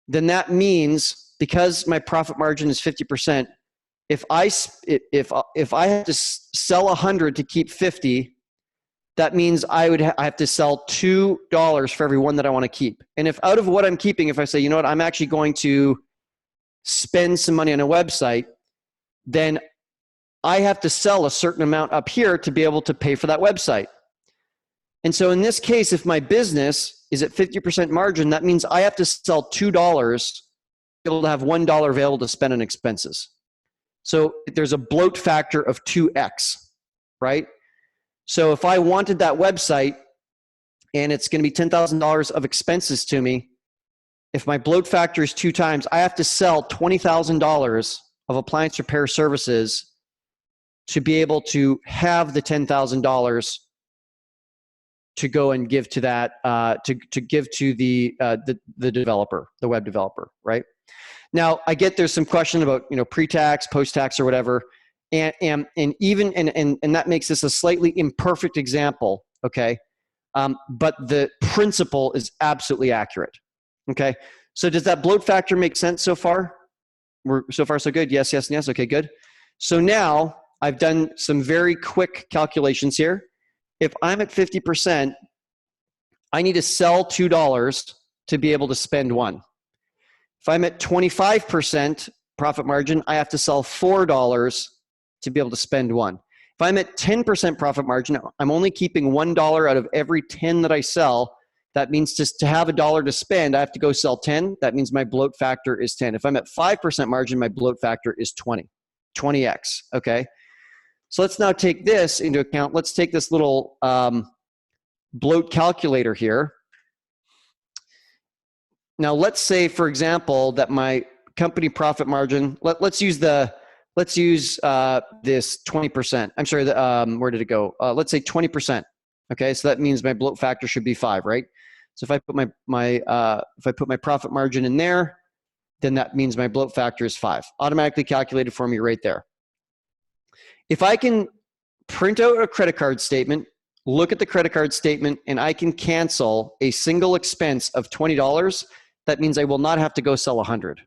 then that means because my profit margin is 50%, if I have to sell 100 to keep 50, that means I have to sell $2 for every one that I want to keep. And if out of what I'm keeping, if I say, you know what, I'm actually going to spend some money on a website, then I have to sell a certain amount up here to be able to pay for that website. And so in this case, if my business is at 50% margin, that means I have to sell $2 to be able to have $1 available to spend on expenses. So there's a bloat factor of 2x, right? So if I wanted that website and it's going to be $10,000 of expenses to me, if my bloat factor is 2 times, I have to sell $20,000 of appliance repair services to be able to have the $10,000 to go and give to that, to give to the developer, the web developer, right? Now, I get there's some question about, pre-tax, post-tax, or whatever, and that makes this a slightly imperfect example, okay? But the principle is absolutely accurate, okay? So does that bloat factor make sense so far? So far, so good? Yes, yes, and yes. Okay, good. So now I've done some very quick calculations here. If I'm at 50%, I need to sell $2 to be able to spend $1. If I'm at 25% profit margin, I have to sell $4 to be able to spend $1. If I'm at 10% profit margin, I'm only keeping $1 out of every 10 that I sell. That means just to have $1 to spend, I have to go sell 10. That means my bloat factor is 10. If I'm at 5% margin, my bloat factor is 20x, okay? So let's now take this into account. Let's take this little bloat calculator here. Now, let's say, for example, that my company profit margin, let's use this 20%. I'm sorry, where did it go? Let's say 20%. Okay, so that means my bloat factor should be 5, right? So if I put my profit margin in there, then that means my bloat factor is 5. Automatically calculated for me right there. If I can print out a credit card statement, look at the credit card statement, and I can cancel a single expense of $20, that means I will not have to go sell 100.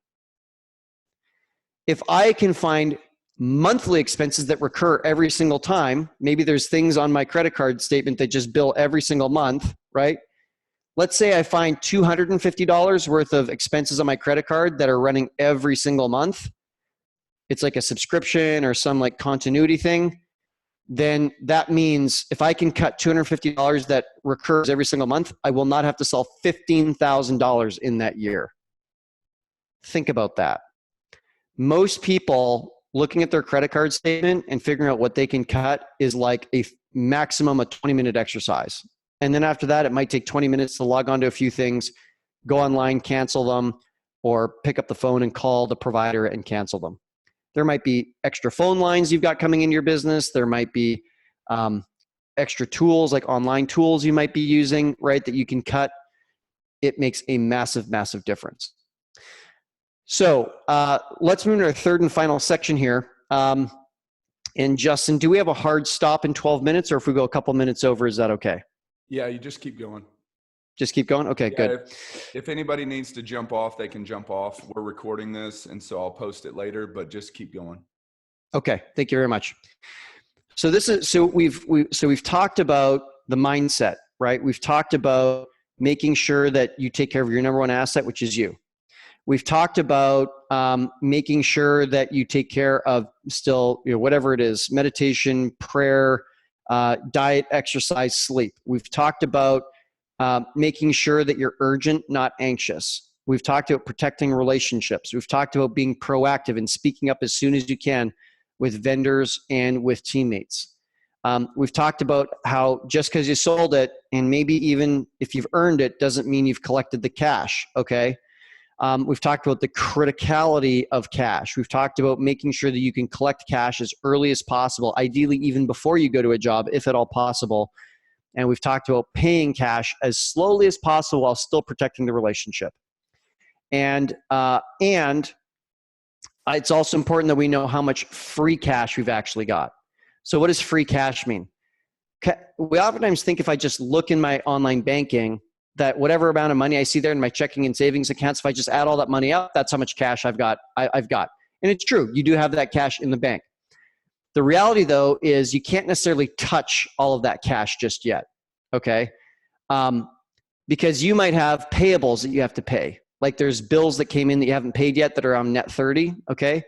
If I can find monthly expenses that recur every single time, maybe there's things on my credit card statement that just bill every single month, right? Let's say I find $250 worth of expenses on my credit card that are running every single month. It's like a subscription or some like continuity thing. Then that means if I can cut $250 that recurs every single month, I will not have to sell $15,000 in that year. Think about that. Most people looking at their credit card statement and figuring out what they can cut is like a maximum of 20-minute exercise. And then after that, it might take 20 minutes to log on to a few things, go online, cancel them, or pick up the phone and call the provider and cancel them. There might be extra phone lines you've got coming in your business. There might be extra tools like online tools you might be using, right, that you can cut. It makes a massive, massive difference. So let's move to our third and final section here. And Justin, do we have a hard stop in 12 minutes, or if we go a couple minutes over, is that okay? Yeah, you just keep going. Just keep going? Okay, yeah, good. If anybody needs to jump off, they can jump off. We're recording this, and so I'll post it later, but just keep going. Okay, thank you very much. So we've talked about the mindset, right? We've talked about making sure that you take care of your number one asset, which is you. We've talked about making sure that you take care of still, whatever it is, meditation, prayer, diet, exercise, sleep. We've talked about making sure that you're urgent, not anxious. We've talked about protecting relationships. We've talked about being proactive and speaking up as soon as you can with vendors and with teammates. We've talked about how just because you sold it, and maybe even if you've earned it, doesn't mean you've collected the cash, okay? We've talked about the criticality of cash. We've talked about making sure that you can collect cash as early as possible, ideally even before you go to a job, if at all possible. And we've talked about paying cash as slowly as possible while still protecting the relationship. And it's also important that we know how much free cash we've actually got. So what does free cash mean? We oftentimes think if I just look in my online banking, that whatever amount of money I see there in my checking and savings accounts, if I just add all that money up, that's how much cash I've got. And it's true, you do have that cash in the bank. The reality, though, is you can't necessarily touch all of that cash just yet, okay? Because you might have payables that you have to pay. Like there's bills that came in that you haven't paid yet that are on net 30, okay?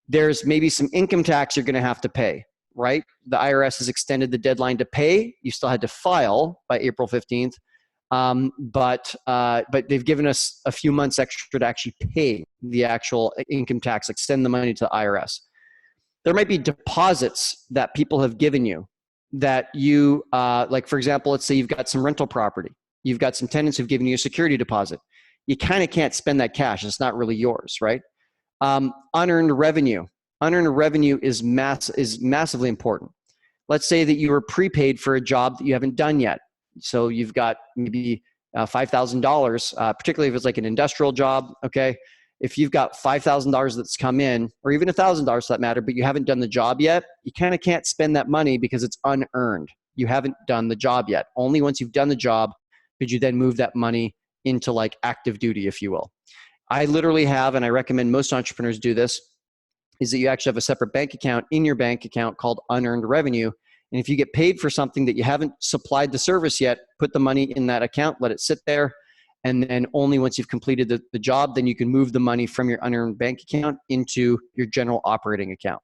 There's maybe some income tax you're going to have to pay, right? The IRS has extended the deadline to pay. You still had to file by April 15th, but they've given us a few months extra to actually pay the actual income tax, like send the money to the IRS. There might be deposits that people have given you that you, like for example, let's say you've got some rental property. You've got some tenants who've given you a security deposit. You kind of can't spend that cash. It's not really yours, right? Unearned revenue. Unearned revenue is massively important. Let's say that you were prepaid for a job that you haven't done yet. So you've got maybe $5,000, particularly if it's like an industrial job, okay? If you've got $5,000 that's come in, or even $1,000 for that matter, but you haven't done the job yet, you kind of can't spend that money because it's unearned. You haven't done the job yet. Only once you've done the job could you then move that money into like active duty, if you will. I literally have, and I recommend most entrepreneurs do this, is that you actually have a separate bank account in your bank account called unearned revenue. And if you get paid for something that you haven't supplied the service yet, put the money in that account, let it sit there. And then only once you've completed the job, then you can move the money from your unearned bank account into your general operating account.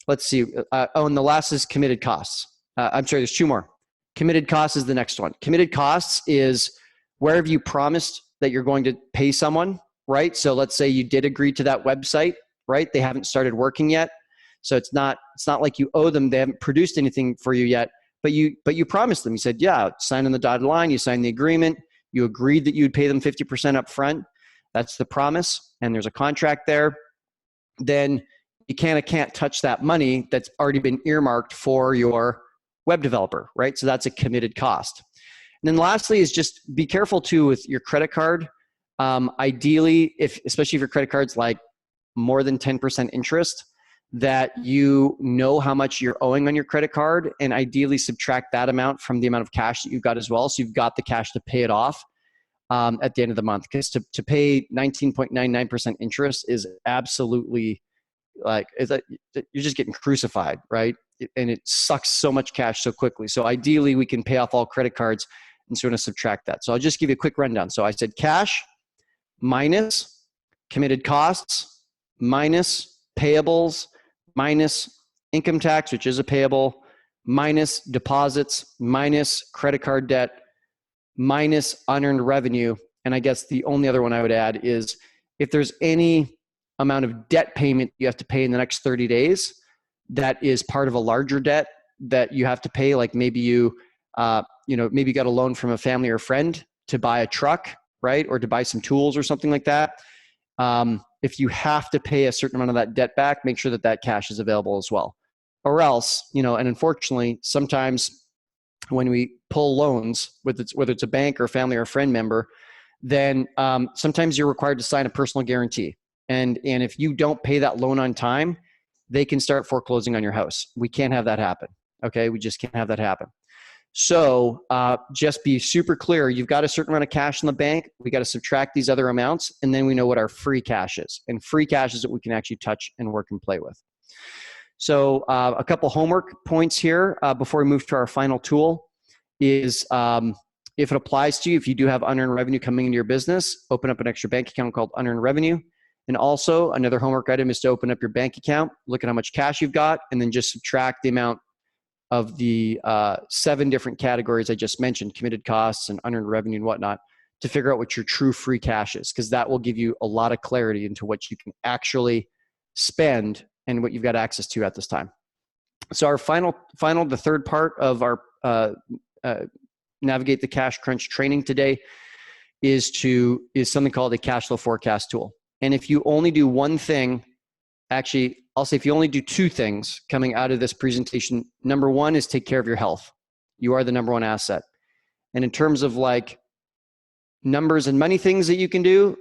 Let's see. And the last is committed costs. I'm sorry, there's two more. Committed costs is the next one. Committed costs is wherever you promised that you're going to pay someone, right? So let's say you did agree to that website, right? They haven't started working yet. So it's not like you owe them. They haven't produced anything for you yet, but you promised them. You said, yeah, sign on the dotted line. You signed the agreement. You agreed that you'd pay them 50% up front. That's the promise. And there's a contract there. Then you can't touch that money that's already been earmarked for your web developer, right? So that's a committed cost. And then lastly is just be careful too with your credit card. Ideally, especially if your credit card's like more than 10% interest, that you know how much you're owing on your credit card, and ideally subtract that amount from the amount of cash that you've got as well. So you've got the cash to pay it off at the end of the month. Because to pay 19.99% interest is absolutely you're just getting crucified, right? And it sucks so much cash so quickly. So ideally, we can pay off all credit cards and sort of subtract that. So I'll just give you a quick rundown. So I said cash minus committed costs minus payables minus income tax, which is a payable, minus deposits, minus credit card debt, minus unearned revenue. And I guess the only other one I would add is if there's any amount of debt payment you have to pay in the next 30 days, that is part of a larger debt that you have to pay. Like maybe maybe you got a loan from a family or friend to buy a truck, right? Or to buy some tools or something like that. If you have to pay a certain amount of that debt back, make sure that that cash is available as well. Or else, and unfortunately, sometimes when we pull loans, whether it's a bank or a family or a friend member, then sometimes you're required to sign a personal guarantee. And if you don't pay that loan on time, they can start foreclosing on your house. We can't have that happen. Okay, we just can't have that happen. So just be super clear. You've got a certain amount of cash in the bank. We got to subtract these other amounts, and then we know what our free cash is. And free cash is what we can actually touch and work and play with. So a couple homework points here before we move to our final tool is if it applies to you, if you do have unearned revenue coming into your business, open up an extra bank account called unearned revenue. And also another homework item is to open up your bank account, look at how much cash you've got, and then just subtract the amount of the 7 different categories I just mentioned, committed costs and unearned revenue and whatnot, to figure out what your true free cash is, because that will give you a lot of clarity into what you can actually spend and what you've got access to at this time. So our the third part of our Navigate the Cash Crunch training today is something called a cash flow forecast tool. And if you only do one thing, actually, I'll say if you only do 2 things coming out of this presentation, number 1 is take care of your health. You are the number 1 asset. And in terms of like numbers and money things that you can do,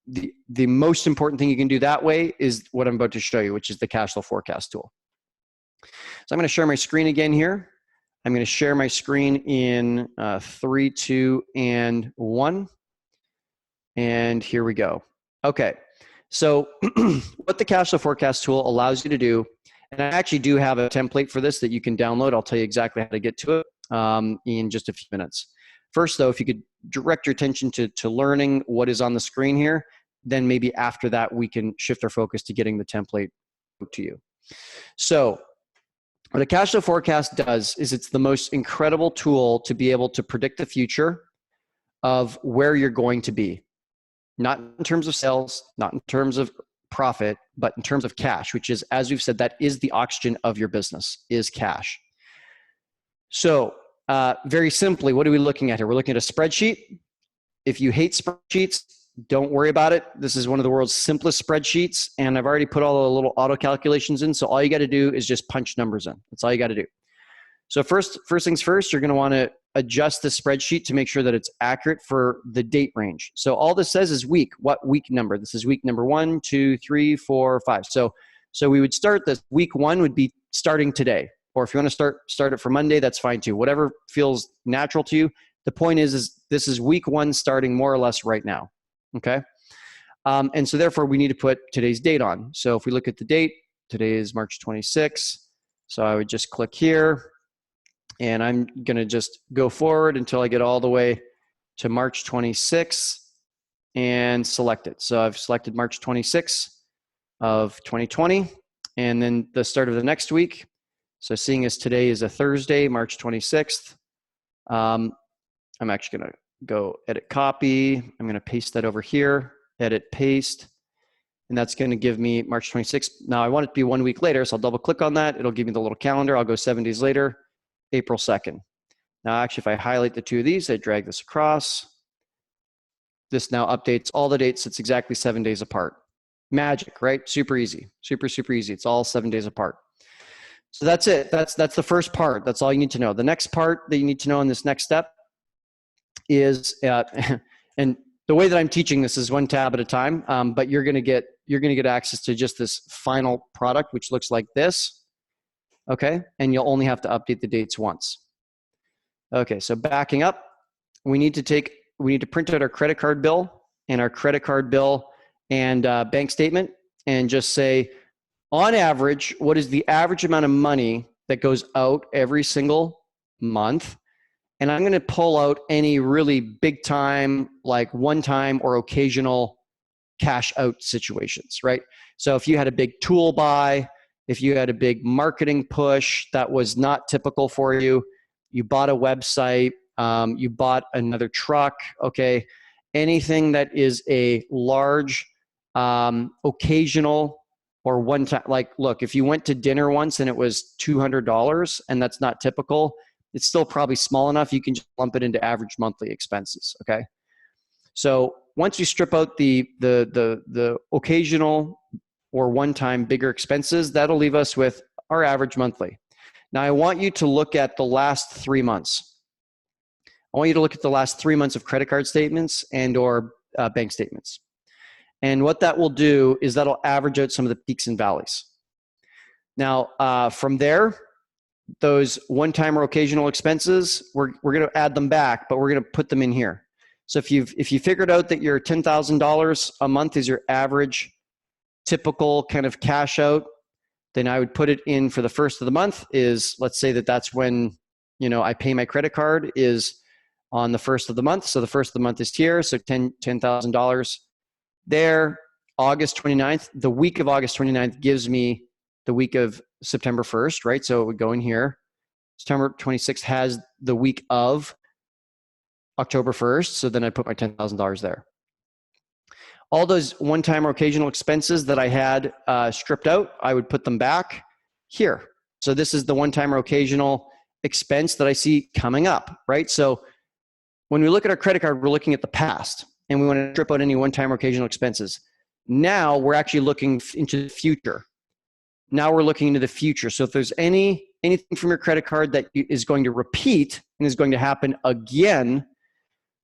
the most important thing you can do that way is what I'm about to show you, which is the cash flow forecast tool. So I'm going to share my screen again here. I'm going to share my screen in 3, 2, and 1. And here we go. Okay. So what the cash flow forecast tool allows you to do, and I actually do have a template for this that you can download. I'll tell you exactly how to get to it in just a few minutes. First, though, if you could direct your attention to learning what is on the screen here, then maybe after that, we can shift our focus to getting the template to you. So what a cash flow forecast does is it's the most incredible tool to be able to predict the future of where you're going to be. Not in terms of sales, not in terms of profit, but in terms of cash, which is, as we've said, that is the oxygen of your business, is cash. So very simply, what are we looking at here? We're looking at a spreadsheet. If you hate spreadsheets, don't worry about it. This is one of the world's simplest spreadsheets, and I've already put all the little auto calculations in, so all you got to do is just punch numbers in. That's all you got to do. So first things first, you're going to want to adjust the spreadsheet to make sure that it's accurate for the date range. So all this says is week. What week number? This is week number 1, 2, 3, 4, 5. So we would start this. Week 1 would be starting today. Or if you want to start it for Monday, that's fine too. Whatever feels natural to you. The point is this is week 1 starting more or less right now. Okay. And so therefore we need to put today's date on. So if we look at the date, today is March 26th. So I would just click here, and I'm going to just go forward until I get all the way to March 26th and select it. So I've selected March 26th of 2020, and then the start of the next week. So seeing as today is a Thursday, March 26th, I'm actually going to go edit copy. I'm going to paste that over here, edit paste, and that's going to give me March 26th. Now I want it to be 1 week later, so I'll double click on that. It'll give me the little calendar. I'll go 7 days later, April 2nd. Now actually if I highlight the two of these, I drag this across. This now updates all the dates. It's exactly 7 days apart. Magic, right? Super easy, super, super easy. It's all 7 days apart. So that's it. That's the first part. That's all you need to know. The next part that you need to know in this next step is, and the way that I'm teaching this is one tab at a time, but you're gonna get access to just this final product, which looks like this, okay? And you'll only have to update the dates once. Okay, so backing up, we need to print out our credit card bill and bank statement, and just say, on average, what is the average amount of money that goes out every single month? And I'm going to pull out any really big time, like one time or occasional cash out situations, right? So if you had a big tool buy, if you had a big marketing push that was not typical for you, you bought a website, you bought another truck, okay? Anything that is a large, occasional or one time, like, look, if you went to dinner once and it was $200 and that's not typical, it's still probably small enough you can just lump it into average monthly expenses, okay? So once you strip out the occasional or one-time bigger expenses, that'll leave us with our average monthly. Now I want you to look at the last 3 months. I want you to look at the last 3 months of credit card statements and or bank statements. And what that will do is that'll average out some of the peaks and valleys. Now, from there, those one-time or occasional expenses, we're going to add them back, but we're going to put them in here. So if you figured out that your $10,000 a month is your average typical kind of cash out, then I would put it in for the first of the month is, let's say that that's when, I pay my credit card is on the first of the month. So the first of the month is here. So $10,000 there. August 29th, the week of August 29th gives me the week of September 1st, right? So it would go in here. September 26th has the week of October 1st. So then I put my $10,000 there. All those one-time or occasional expenses that I had stripped out, I would put them back here. So this is the one-time or occasional expense that I see coming up, right? So when we look at our credit card, we're looking at the past, and we want to strip out any one-time or occasional expenses. Now we're actually looking into the future. Now we're looking into the future. So if there's anything from your credit card that is going to repeat and is going to happen again,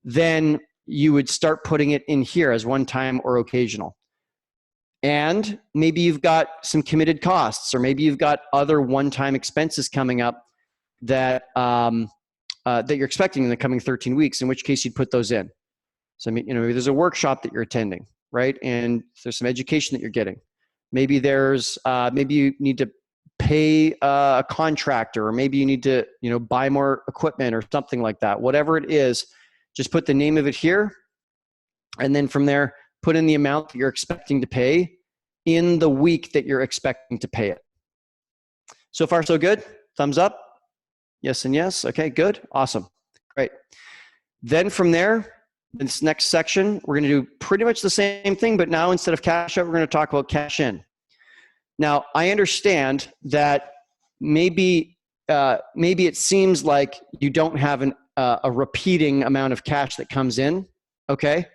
then you would start putting it in here as one-time or occasional. And maybe you've got some committed costs, or maybe you've got other one-time expenses coming up that that you're expecting in the coming 13 weeks, in which case you'd put those in. So, maybe there's a workshop that you're attending, right? And there's some education that you're getting. Maybe maybe you need to pay a contractor, or maybe you need to, buy more equipment or something like that. Whatever it is, just put the name of it here. And then from there, put in the amount that you're expecting to pay in the week that you're expecting to pay it. So far, so good? Thumbs up? Yes and yes. Okay, good. Awesome. Great. Then from there, this next section, we're going to do pretty much the same thing, but now instead of cash out, we're going to talk about cash in. Now, I understand that maybe it seems like you don't have a repeating amount of cash that comes in, okay?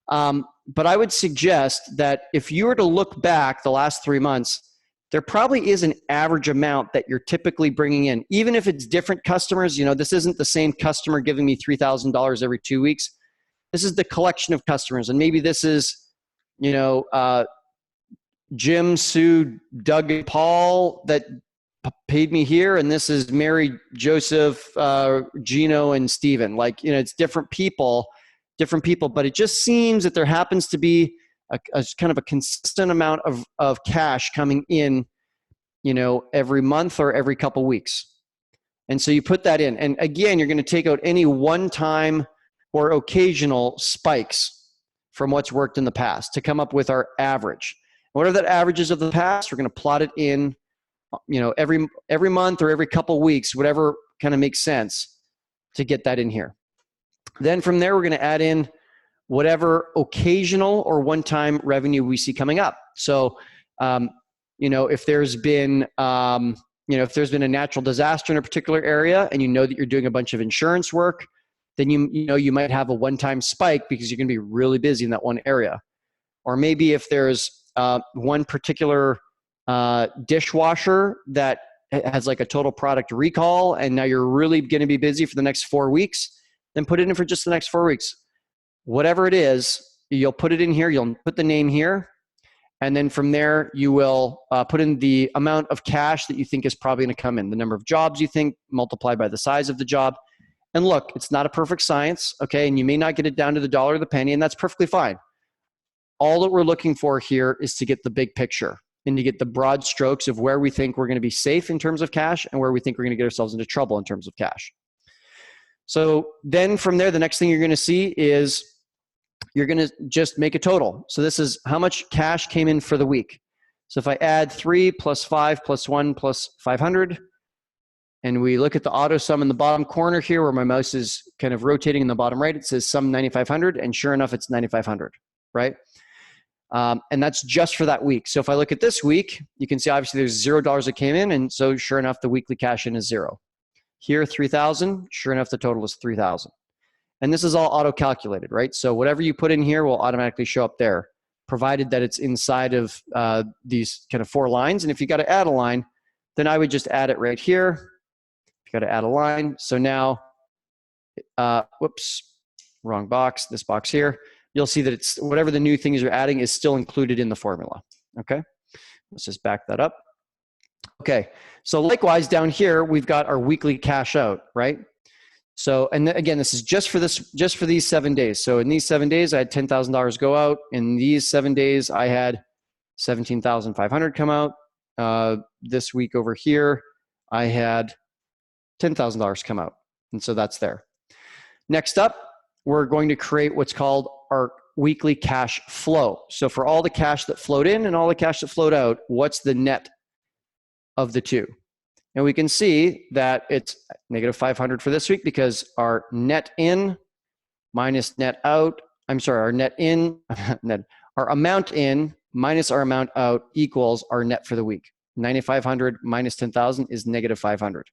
But I would suggest that if you were to look back the last 3 months, there probably is an average amount that you're typically bringing in. Even if it's different customers, this isn't the same customer giving me $3,000 every 2 weeks. This is the collection of customers. And maybe this is, Jim, Sue, Doug, and Paul that paid me here. And this is Mary, Joseph, Gino, and Stephen. It's different people, but it just seems that there happens to be a kind of a consistent amount of cash coming in, every month or every couple weeks. And so you put that in. And again, you're going to take out any one-time or occasional spikes from what's worked in the past to come up with our average. Whatever that average is of the past, we're going to plot it in, every month or every couple weeks, whatever kind of makes sense to get that in here. Then from there, we're going to add in whatever occasional or one-time revenue we see coming up. So, if there's been, if there's been a natural disaster in a particular area and that you're doing a bunch of insurance work, then you might have a one-time spike because you're going to be really busy in that one area. Or maybe if there's one particular dishwasher that has like a total product recall and now you're really going to be busy for the next 4 weeks, then put it in for just the next 4 weeks. Whatever it is, you'll put it in here, you'll put the name here, and then from there you will put in the amount of cash that you think is probably going to come in, the number of jobs you think multiplied by the size of the job. And look, it's not a perfect science, okay? And you may not get it down to the dollar or the penny, and that's perfectly fine. All that we're looking for here is to get the big picture and to get the broad strokes of where we think we're going to be safe in terms of cash and where we think we're going to get ourselves into trouble in terms of cash. So then from there, the next thing you're going to see is you're going to just make a total. So this is how much cash came in for the week. So if I add 3 plus 5 plus 1 plus 500, and we look at the auto sum in the bottom corner here where my mouse is kind of rotating in the bottom right, it says sum 9,500, and sure enough, it's 9,500, right? And that's just for that week. So if I look at this week, you can see obviously there's $0 that came in, and so sure enough, the weekly cash in is 0. Here, 3,000, sure enough, the total is 3,000. And this is all auto-calculated, right? So whatever you put in here will automatically show up there, provided that it's inside of these kind of 4 lines. And if you got to add a line, then I would just add it right here. You got to add a line. So now, whoops, wrong box, this box here. You'll see that it's whatever the new things you're adding is still included in the formula, okay? Let's just back that up. Okay, so likewise down here, we've got our weekly cash out, right? So, and again, this is just for these 7 days. So in these 7 days, I had $10,000 go out. In these 7 days, I had 17,500 come out. This week over here, I had $10,000 come out. And so that's there. Next up, we're going to create what's called our weekly cash flow. So for all the cash that flowed in and all the cash that flowed out, what's the net of the two? And we can see that it's negative 500 for this week because our net in minus net out, our net in, our amount in minus our amount out equals our net for the week. 9,500 minus 10,000 is negative 500.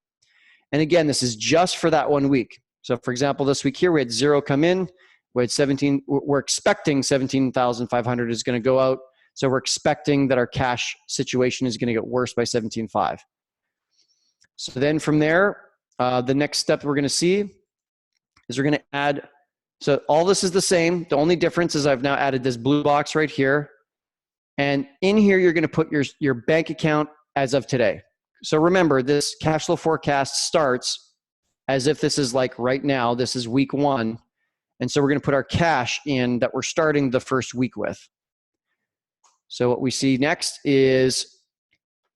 And again, this is just for that 1 week. So for example, this week here, we had 0 come in. We had 17, we're expecting 17,500 is going to go out. So we're expecting that our cash situation is going to get worse by 17.5. So then from there, the next step we're going to see is we're going to add, so all this is the same. The only difference is I've now added this blue box right here. And in here, you're going to put your bank account as of today. So remember, this cash flow forecast starts as if this is like right now, this is week 1. And so we're going to put our cash in that we're starting the first week with. So what we see next is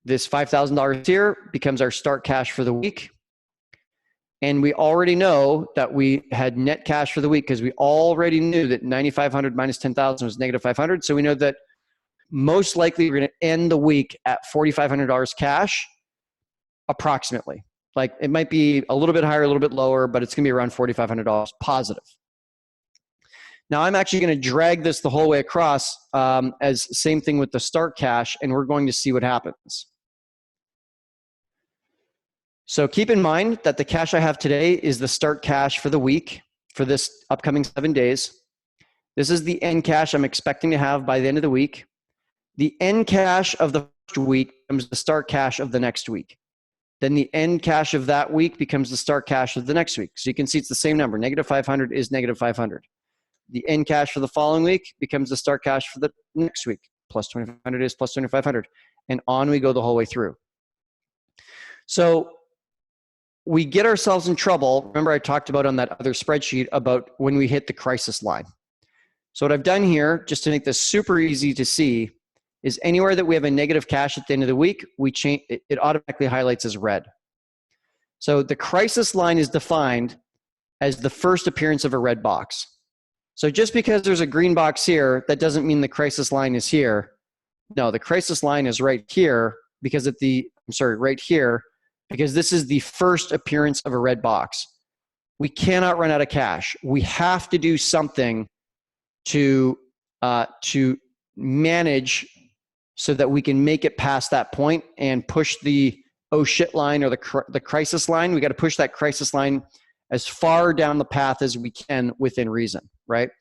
this $5,000 here becomes our start cash for the week. And we already know that we had net cash for the week because we already knew that 9,500 minus 10,000 was negative 500. So we know that most likely we're going to end the week at $4,500 cash, approximately. Like it might be a little bit higher, a little bit lower, but it's going to be around $4,500 positive. Now I'm actually going to drag this the whole way across as same thing with the start cash, and we're going to see what happens. So keep in mind that the cash I have today is the start cash for the week for this upcoming 7 days. This is the end cash I'm expecting to have by the end of the week. The end cash of the first week becomes the start cash of the next week. Then the end cash of that week becomes the start cash of the next week. So you can see it's the same number. Negative 500 is negative 500. The end cash for the following week becomes the start cash for the next week. Plus 2,500 is plus 2,500. And on we go the whole way through. So we get ourselves in trouble. Remember I talked about on that other spreadsheet about when we hit the crisis line. So what I've done here, just to make this super easy to see, is anywhere that we have a negative cash at the end of the week, we change it automatically highlights as red. So the crisis line is defined as the first appearance of a red box. So just because there's a green box here, that doesn't mean the crisis line is here. No, the crisis line is right here because right here, because this is the first appearance of a red box. We cannot run out of cash. We have to do something to manage so that we can make it past that point and push the oh shit line or the crisis line. We got to push that crisis line as far down the path as we can within reason, right?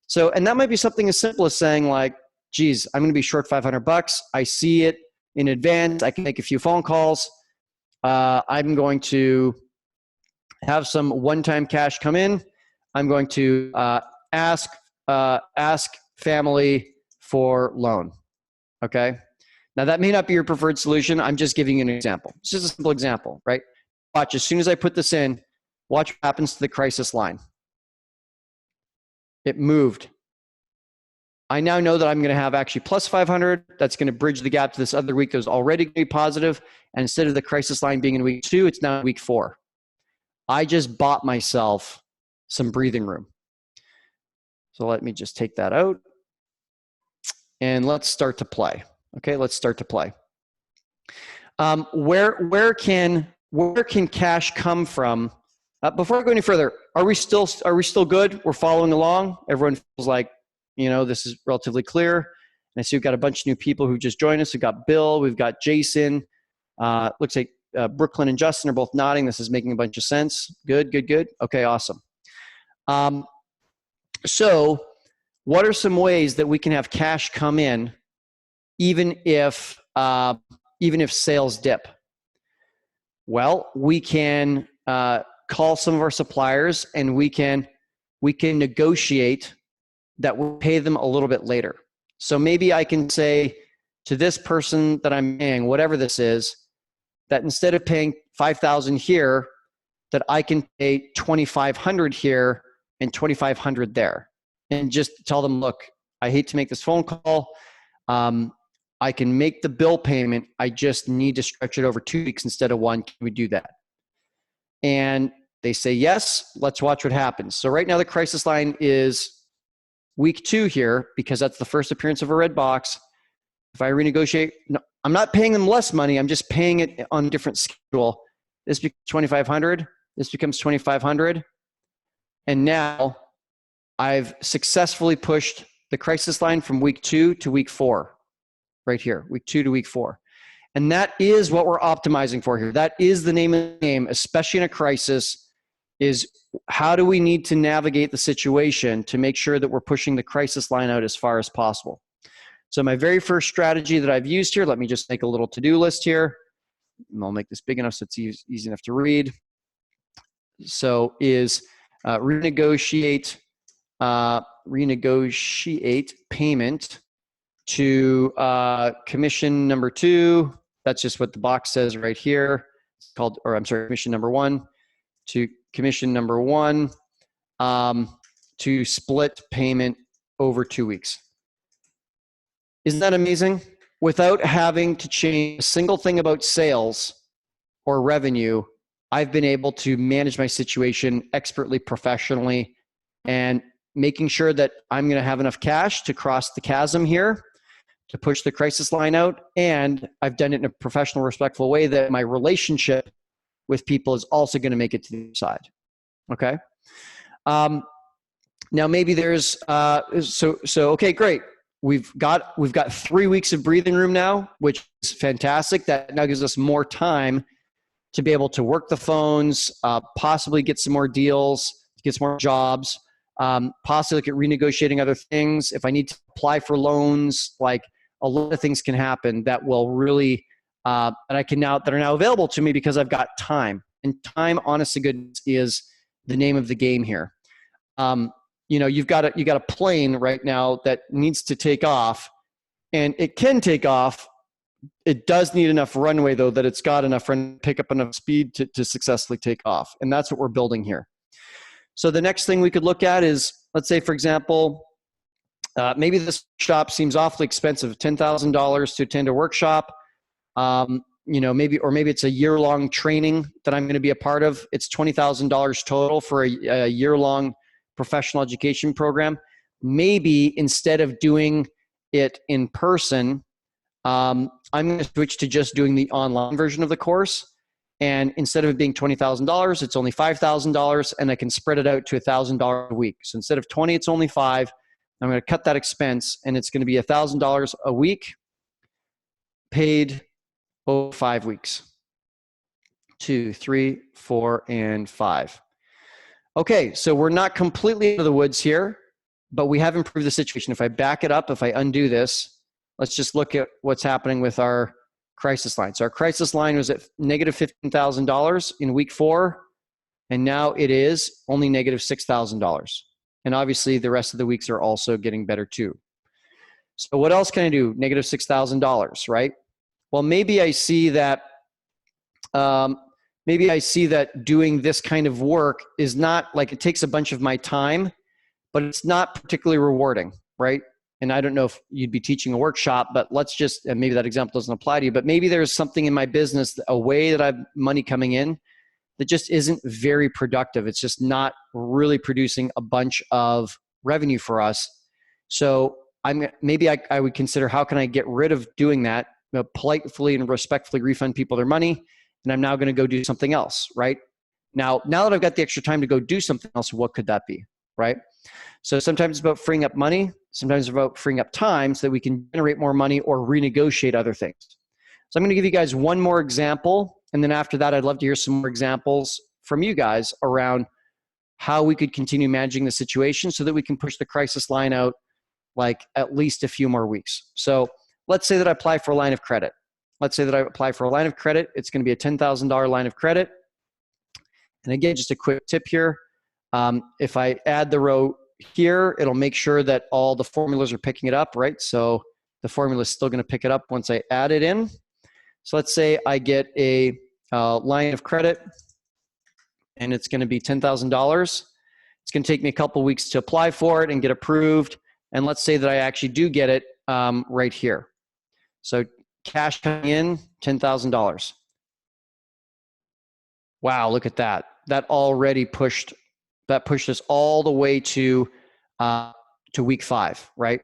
So, and that might be something as simple as saying like, geez, I'm going to be short $500. I see it in advance. I can make a few phone calls. I'm going to have some one-time cash come in. I'm going to ask family for loan. Okay. Now that may not be your preferred solution. I'm just giving you an example. It's just a simple example, right? Watch, as soon as I put this in, watch what happens to the crisis line. It moved. I now know that I'm going to have actually plus 500. That's going to bridge the gap to this other week that was already going to be positive. And instead of the crisis line being in week 2, it's now week 4. I just bought myself some breathing room. So let me just take that out. And let's start to play. Okay, let's start to play. Where can cash come from? Before I go any further, are we still good? We're following along. Everyone feels like, this is relatively clear. And I see we've got a bunch of new people who just joined us. We've got Bill, we've got Jason. Looks like Brooklyn and Justin are both nodding. This is making a bunch of sense. Good. Okay, awesome. So what are some ways that we can have cash come in even if sales dip? Well, we can call some of our suppliers and we can negotiate that we'll pay them a little bit later. So maybe I can say to this person that I'm paying, whatever this is, that instead of paying $5,000 here, that I can pay $2,500 here and $2,500 there. And just tell them, look, I hate to make this phone call. I can make the bill payment. I just need to stretch it over 2 weeks instead of 1. Can we do that? And they say, yes, let's watch what happens. So right now the crisis line is week 2 here because that's the first appearance of a red box. If I renegotiate, no, I'm not paying them less money. I'm just paying it on a different schedule. This becomes $2,500. This becomes $2,500. And now I've successfully pushed the crisis line from week 2 to week 4, right here, week 2 to week 4. And that is what we're optimizing for here. That is the name of the game, especially in a crisis, is how do we need to navigate the situation to make sure that we're pushing the crisis line out as far as possible. So my very first strategy that I've used here, let me just make a little to-do list here. And I'll make this big enough so it's easy enough to read. So is renegotiate payment to commission number 2. That's just what the box says right here. It's called, or I'm sorry, commission number 1 to commission number 1 to split payment over 2 weeks. Isn't that amazing? Without having to change a single thing about sales or revenue, I've been able to manage my situation expertly, professionally, and making sure that I'm going to have enough cash to cross the chasm here, to push the crisis line out. And I've done it in a professional, respectful way that my relationship with people is also going to make it to the side. Okay. Now maybe there's, okay, great. We've got 3 weeks of breathing room now, which is fantastic. That now gives us more time to be able to work the phones, possibly get some more deals, get some more jobs, possibly look at renegotiating other things. If I need to apply for loans, like a lot of things can happen that will really, that are now available to me because I've got time. And time, honest to goodness, is the name of the game here. You've got a plane right now that needs to take off, and it can take off. It does need enough runway, though, that it's got enough run, pick up enough speed to successfully take off. And that's what we're building here. So the next thing we could look at is, let's say, for example, Maybe this shop seems awfully expensive, $10,000 to attend a workshop. Maybe it's a year-long training that I'm going to be a part of. It's $20,000 total for a year-long professional education program. Maybe instead of doing it in person, I'm going to switch to just doing the online version of the course. And instead of it being $20,000, it's only $5,000, and I can spread it out to $1,000 a week. So instead of 20, it's only 5. I'm going to cut that expense, and it's going to be $1,000 a week, paid over 5 weeks. 2, 3, 4, and 5. Okay, so we're not completely out of the woods here, but we have improved the situation. If I back it up, if I undo this, let's just look at what's happening with our crisis line. So our crisis line was at negative $15,000 in week 4, and now it is only negative $6,000. And obviously the rest of the weeks are also getting better too. So what else can I do? Negative $6,000, right? Well, maybe I see that doing this kind of work is not like, it takes a bunch of my time, but it's not particularly rewarding, right? And I don't know if you'd be teaching a workshop, but let's just, and maybe that example doesn't apply to you, but maybe there's something in my business, a way that I have money coming in that just isn't very productive. It's just not really producing a bunch of revenue for us. So maybe I would consider, how can I get rid of doing that, politely and respectfully refund people their money, and I'm now going to go do something else, right? Now that I've got the extra time to go do something else, what could that be, right? So sometimes it's about freeing up money, sometimes it's about freeing up time so that we can generate more money or renegotiate other things. So I'm going to give you guys one more example, and then after that, I'd love to hear some more examples from you guys around how we could continue managing the situation so that we can push the crisis line out like at least a few more weeks. So let's say that I apply for a line of credit. It's going to be a $10,000 line of credit. And again, just a quick tip here. If I add the row here, it'll make sure that all the formulas are picking it up, right? So the formula is still going to pick it up once I add it in. So let's say I get a line of credit, and it's going to be $10,000. It's going to take me a couple weeks to apply for it and get approved. And let's say that I actually do get it right here. So cash coming in, $10,000. Wow, look at that. That already pushed us all the way to week 5, right?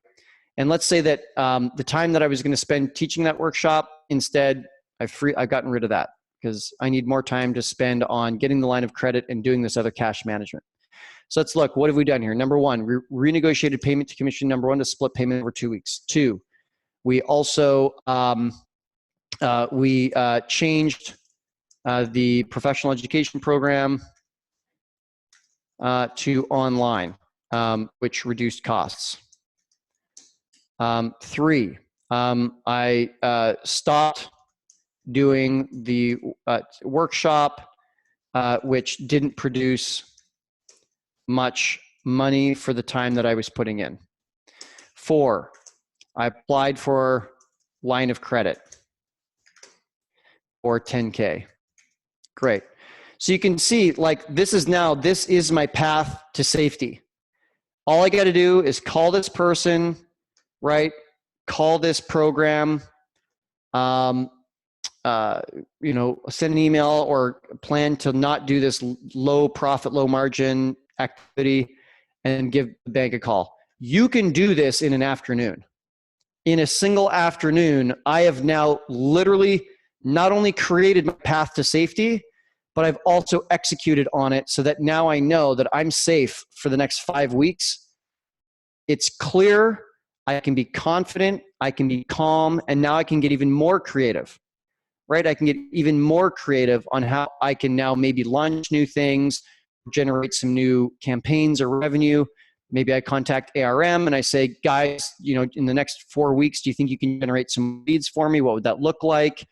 And let's say that the time that I was going to spend teaching that workshop, instead I've gotten rid of that because I need more time to spend on getting the line of credit and doing this other cash management. So let's look, what have we done here? Number 1, renegotiated payment to commission. Number 1, to split payment over 2 weeks. 2, we also changed the professional education program to online, which reduced costs. 3, I stopped doing the workshop, which didn't produce much money for the time that I was putting in. 4, I applied for line of credit for $10K. Great. So you can see, like, this is my path to safety. All I got to do is call this person, right? Call this program, send an email or plan to not do this low profit, low margin activity, and give the bank a call. You can do this in an afternoon. In a single afternoon, I have now literally not only created my path to safety, but I've also executed on it so that now I know that I'm safe for the next 5 weeks. It's clear, I can be confident, I can be calm, and now I can get even more creative, right? I can get even more creative on how I can now maybe launch new things, generate some new campaigns or revenue. Maybe I contact ARM and I say, guys, in the next 4 weeks, do you think you can generate some leads for me? What would that look like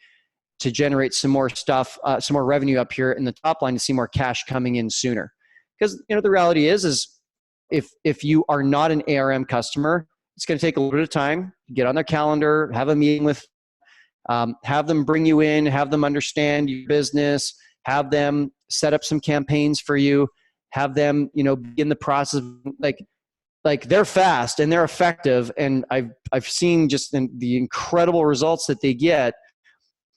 to generate some more stuff, some more revenue up here in the top line to see more cash coming in sooner? Because the reality is if you are not an ARM customer, it's going to take a little bit of time to get on their calendar, have a meeting with, have them bring you in, have them understand your business, have them set up some campaigns for you, have them, begin the process of, like, like they're fast and they're effective. And I've seen just the incredible results that they get.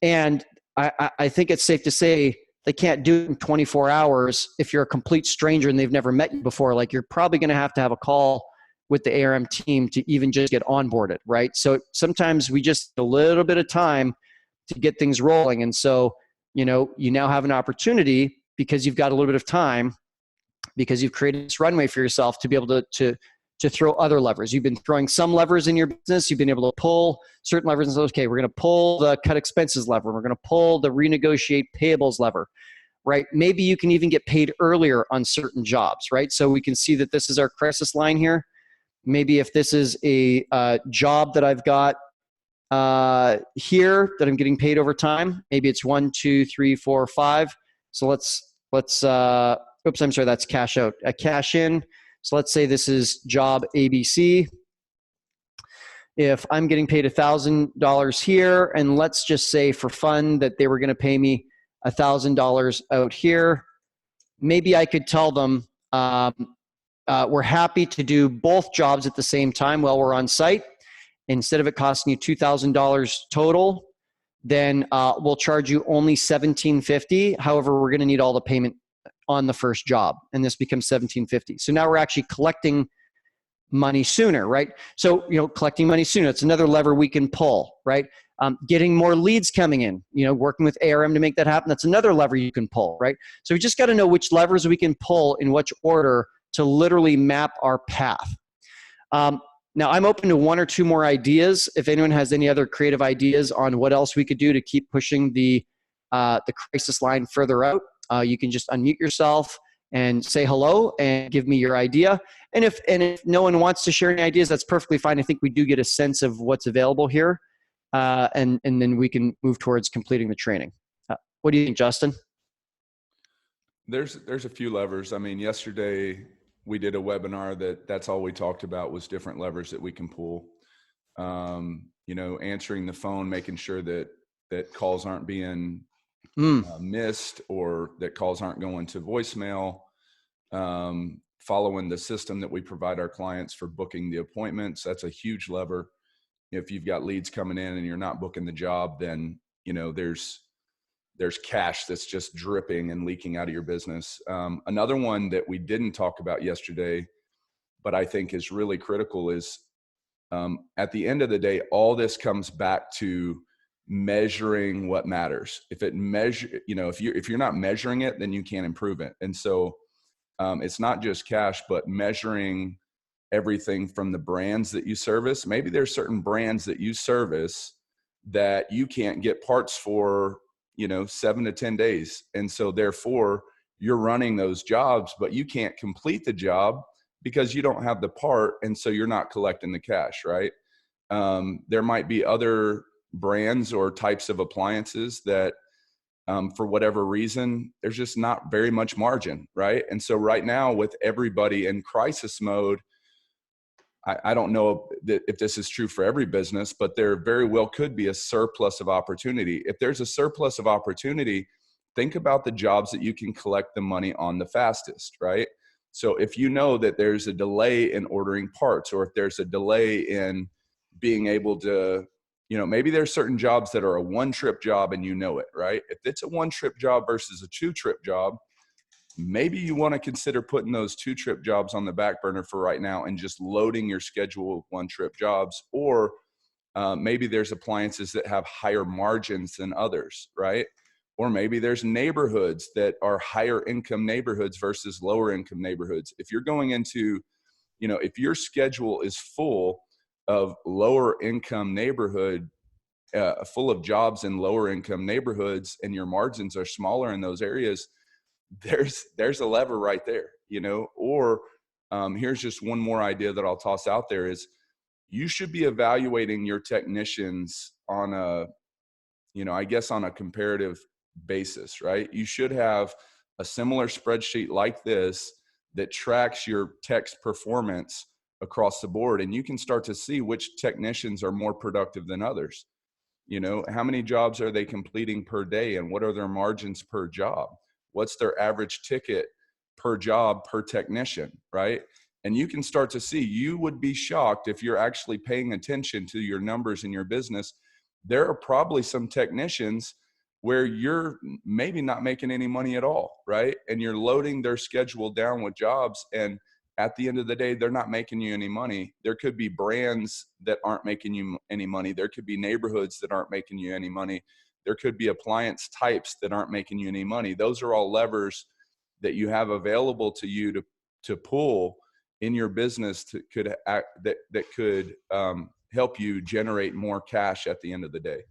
And I think it's safe to say they can't do it in 24 hours if you're a complete stranger and they've never met you before. Like you're probably going to have a call with the ARM team to even just get onboarded, right? So sometimes we just need a little bit of time to get things rolling. And so, you now have an opportunity because you've got a little bit of time, because you've created this runway for yourself to be able to throw other levers. You've been throwing some levers in your business. You've been able to pull certain levers and say, okay, we're going to pull the cut expenses lever. We're going to pull the renegotiate payables lever, right? Maybe you can even get paid earlier on certain jobs, right? So we can see that this is our crisis line here. Maybe if this is a job that I've got here that I'm getting paid over time, maybe it's 1, 2, 3, 4, 5. So let's oops, I'm sorry, that's cash out. A cash in. So let's say this is job ABC. If I'm getting paid $1,000 here, and let's just say for fun that they were going to pay me $1,000 out here, maybe I could tell them we're happy to do both jobs at the same time while we're on site. Instead of it costing you $2,000 total, then we'll charge you only $1,750. However, we're going to need all the payment on the first job, and this becomes $1,750. So now we're actually collecting money sooner, right? So, collecting money sooner, it's another lever we can pull, right? Getting more leads coming in, working with ARM to make that happen, that's another lever you can pull, right? So we just got to know which levers we can pull in which order to literally map our path. Now, I'm open to one or two more ideas. If anyone has any other creative ideas on what else we could do to keep pushing the crisis line further out, you can just unmute yourself and say hello and give me your idea. And if no one wants to share any ideas, that's perfectly fine. I think we do get a sense of what's available here, and then we can move towards completing the training. What do you think, Justin? There's a few levers. I mean, yesterday we did a webinar that's all we talked about was different levers that we can pull. Answering the phone, making sure that calls aren't being missed, or that calls aren't going to voicemail, following the system that we provide our clients for booking the appointments. That's a huge lever. If you've got leads coming in and you're not booking the job, then there's cash that's just dripping and leaking out of your business. Another one that we didn't talk about yesterday, but I think is really critical, is at the end of the day, all this comes back to measuring what matters. If you're not measuring it, then you can't improve it. And so it's not just cash, but measuring everything from the brands that you service. Maybe there's certain brands that you service that you can't get parts for 7 to 10 days. And so therefore you're running those jobs, but you can't complete the job because you don't have the part. And so you're not collecting the cash, right? There might be other brands or types of appliances that for whatever reason, there's just not very much margin, right? And so right now, with everybody in crisis mode, I don't know if this is true for every business, but there very well could be a surplus of opportunity. If there's a surplus of opportunity, think about the jobs that you can collect the money on the fastest, right? So if you know that there's a delay in ordering parts, or if there's a delay in being able to, maybe there's certain jobs that are a one-trip job and it, right? If it's a one-trip job versus a two-trip job, maybe you want to consider putting those two-trip jobs on the back burner for right now and just loading your schedule with one-trip jobs. Or maybe there's appliances that have higher margins than others, right? Or maybe there's neighborhoods that are higher income neighborhoods versus lower income neighborhoods. If you're going into, if your schedule is full of lower income neighborhood, full of jobs in lower income neighborhoods, and your margins are smaller in those areas, there's a lever right there, Or here's just one more idea that I'll toss out there is you should be evaluating your technicians on on a comparative basis, right? You should have a similar spreadsheet like this that tracks your tech's performance across the board, and you can start to see which technicians are more productive than others. How many jobs are they completing per day, and what are their margins per job? What's their average ticket per job per technician, right? And you can start to see, you would be shocked if you're actually paying attention to your numbers in your business. There are probably some technicians where you're maybe not making any money at all, right? And you're loading their schedule down with jobs, and at the end of the day, they're not making you any money. There could be brands that aren't making you any money. There could be neighborhoods that aren't making you any money. There could be appliance types that aren't making you any money. Those are all levers that you have available to you to pull in your business that could help you generate more cash at the end of the day.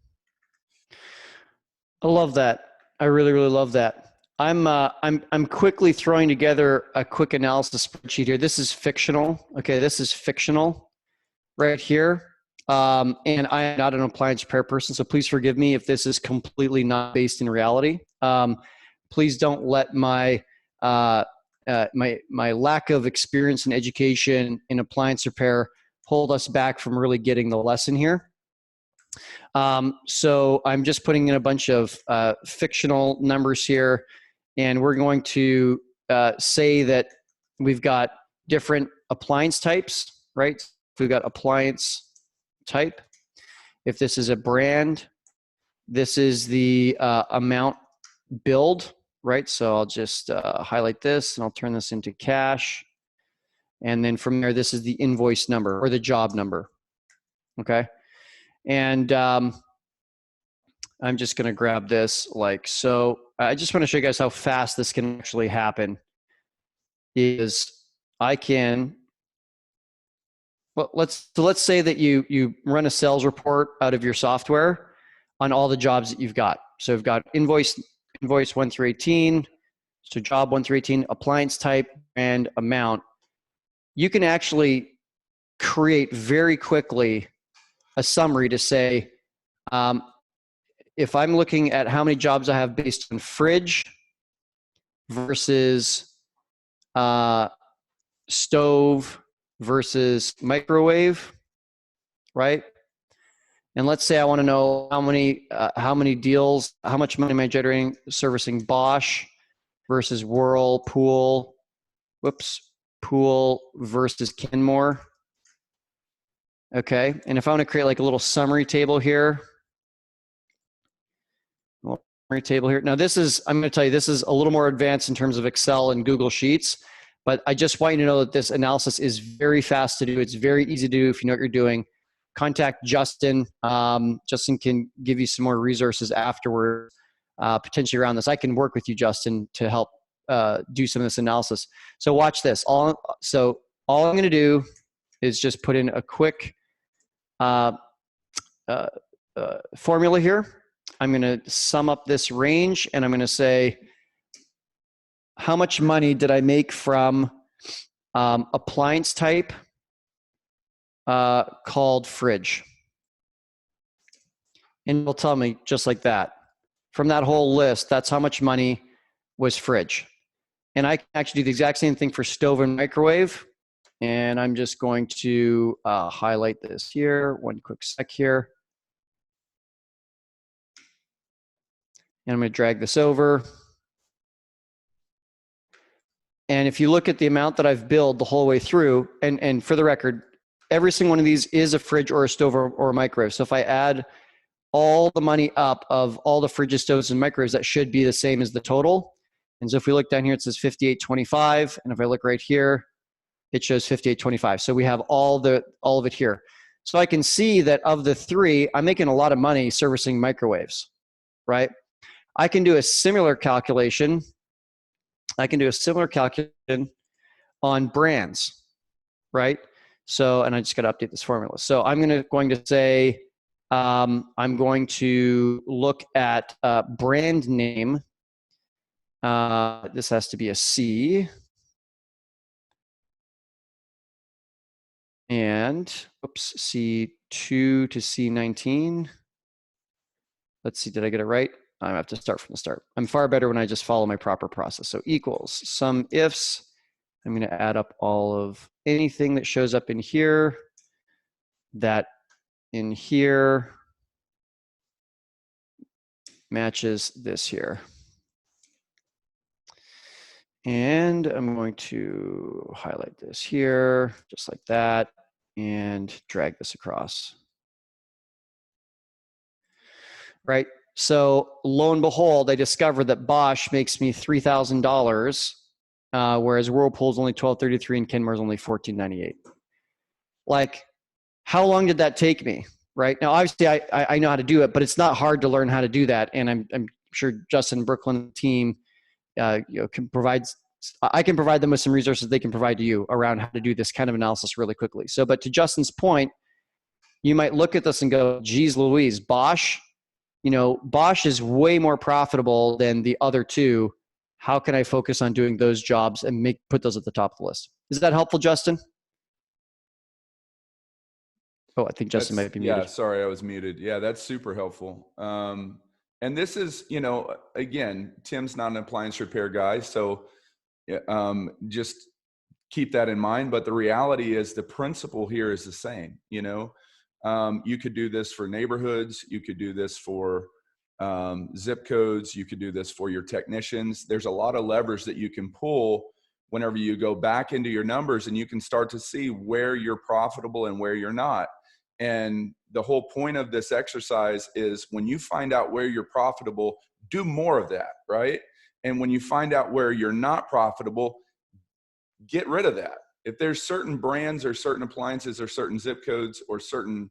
I love that. I really, really love that. I'm quickly throwing together a quick analysis spreadsheet here. This is fictional. Okay, this is fictional right here. And I am not an appliance repair person, so please forgive me if this is completely not based in reality. Please don't let my lack of experience and education in appliance repair hold us back from really getting the lesson here. So I'm just putting in a bunch of fictional numbers here, and we're going to say that we've got different appliance types, right? We've got appliance type. If this is a brand, this is the amount billed, right? So I'll just highlight this and I'll turn this into cash. And then from there, this is the invoice number or the job number, okay? And I'm just going to grab this like so. I just want to show you guys how fast this can actually happen. Is I can, well, let's say that you run a sales report out of your software on all the jobs that you've got. So we've got invoice 1 through 18, so job 1 through 18, appliance type, and amount. You can actually create very quickly a summary to say, if I'm looking at how many jobs I have based on fridge versus stove versus microwave, right? And let's say I want to know how many deals, how much money am I generating servicing Bosch versus Whirlpool, Pool versus Kenmore. Okay, and if I want to create like a little summary table here, now this is, I'm going to tell you, this is a little more advanced in terms of Excel and Google Sheets, but I just want you to know that this analysis is very fast to do. It's very easy to do if you know what you're doing. Contact Justin. Justin can give you some more resources afterward, potentially around this. I can work with you, Justin, to help do some of this analysis. So watch this. All I'm going to do is just put in a quick formula here. I'm going to sum up this range, and I'm going to say, how much money did I make from appliance type called fridge? And it'll tell me just like that. From that whole list, that's how much money was fridge. And I can actually do the exact same thing for stove and microwave. And I'm just going to highlight this here. One quick sec here. And I'm going to drag this over. And if you look at the amount that I've billed the whole way through, and for the record, every single one of these is a fridge or a stove or a microwave. So if I add all the money up of all the fridges, stoves, and microwaves, that should be the same as the total. And so if we look down here, it says 5825. And if I look right here, it shows 5825. So we have all of it here. So I can see that of the three, I'm making a lot of money servicing microwaves, right? I can do a similar calculation. On brands, right? So, and I just got to update this formula. So I'm going to say, I'm going to look at brand name. This has to be a C. And, C2 to C19. Let's see, did I get it right? I have to start from the start. I'm far better when I just follow my proper process. So equals sum ifs. I'm going to add up all of anything that shows up in here, that in here matches this here. And I'm going to highlight this here, just like that, and drag this across. Right? So lo and behold, I discovered that Bosch makes me $3,000, whereas Whirlpool's only $1,233 and Kenmore's only $1,498. Like, how long did that take me? Right now, obviously, I know how to do it, but it's not hard to learn how to do that. And I'm sure Justin, Brooklyn team, can provide. I can provide them with some resources they can provide to you around how to do this kind of analysis really quickly. So, but to Justin's point, you might look at this and go, "Geez, Louise, Bosch. Bosch is way more profitable than the other two. How can I focus on doing those jobs and put those at the top of the list?" Is that helpful, Justin? Oh, I think Justin might be muted. Yeah, sorry, I was muted. Yeah, that's super helpful. And this is, again, Tim's not an appliance repair guy, so just keep that in mind. But the reality is the principle here is the same. You could do this for neighborhoods. You could do this for zip codes. You could do this for your technicians. There's a lot of levers that you can pull whenever you go back into your numbers, and you can start to see where you're profitable and where you're not. And the whole point of this exercise is when you find out where you're profitable, do more of that, right? And when you find out where you're not profitable, get rid of that. If there's certain brands or certain appliances or certain zip codes or certain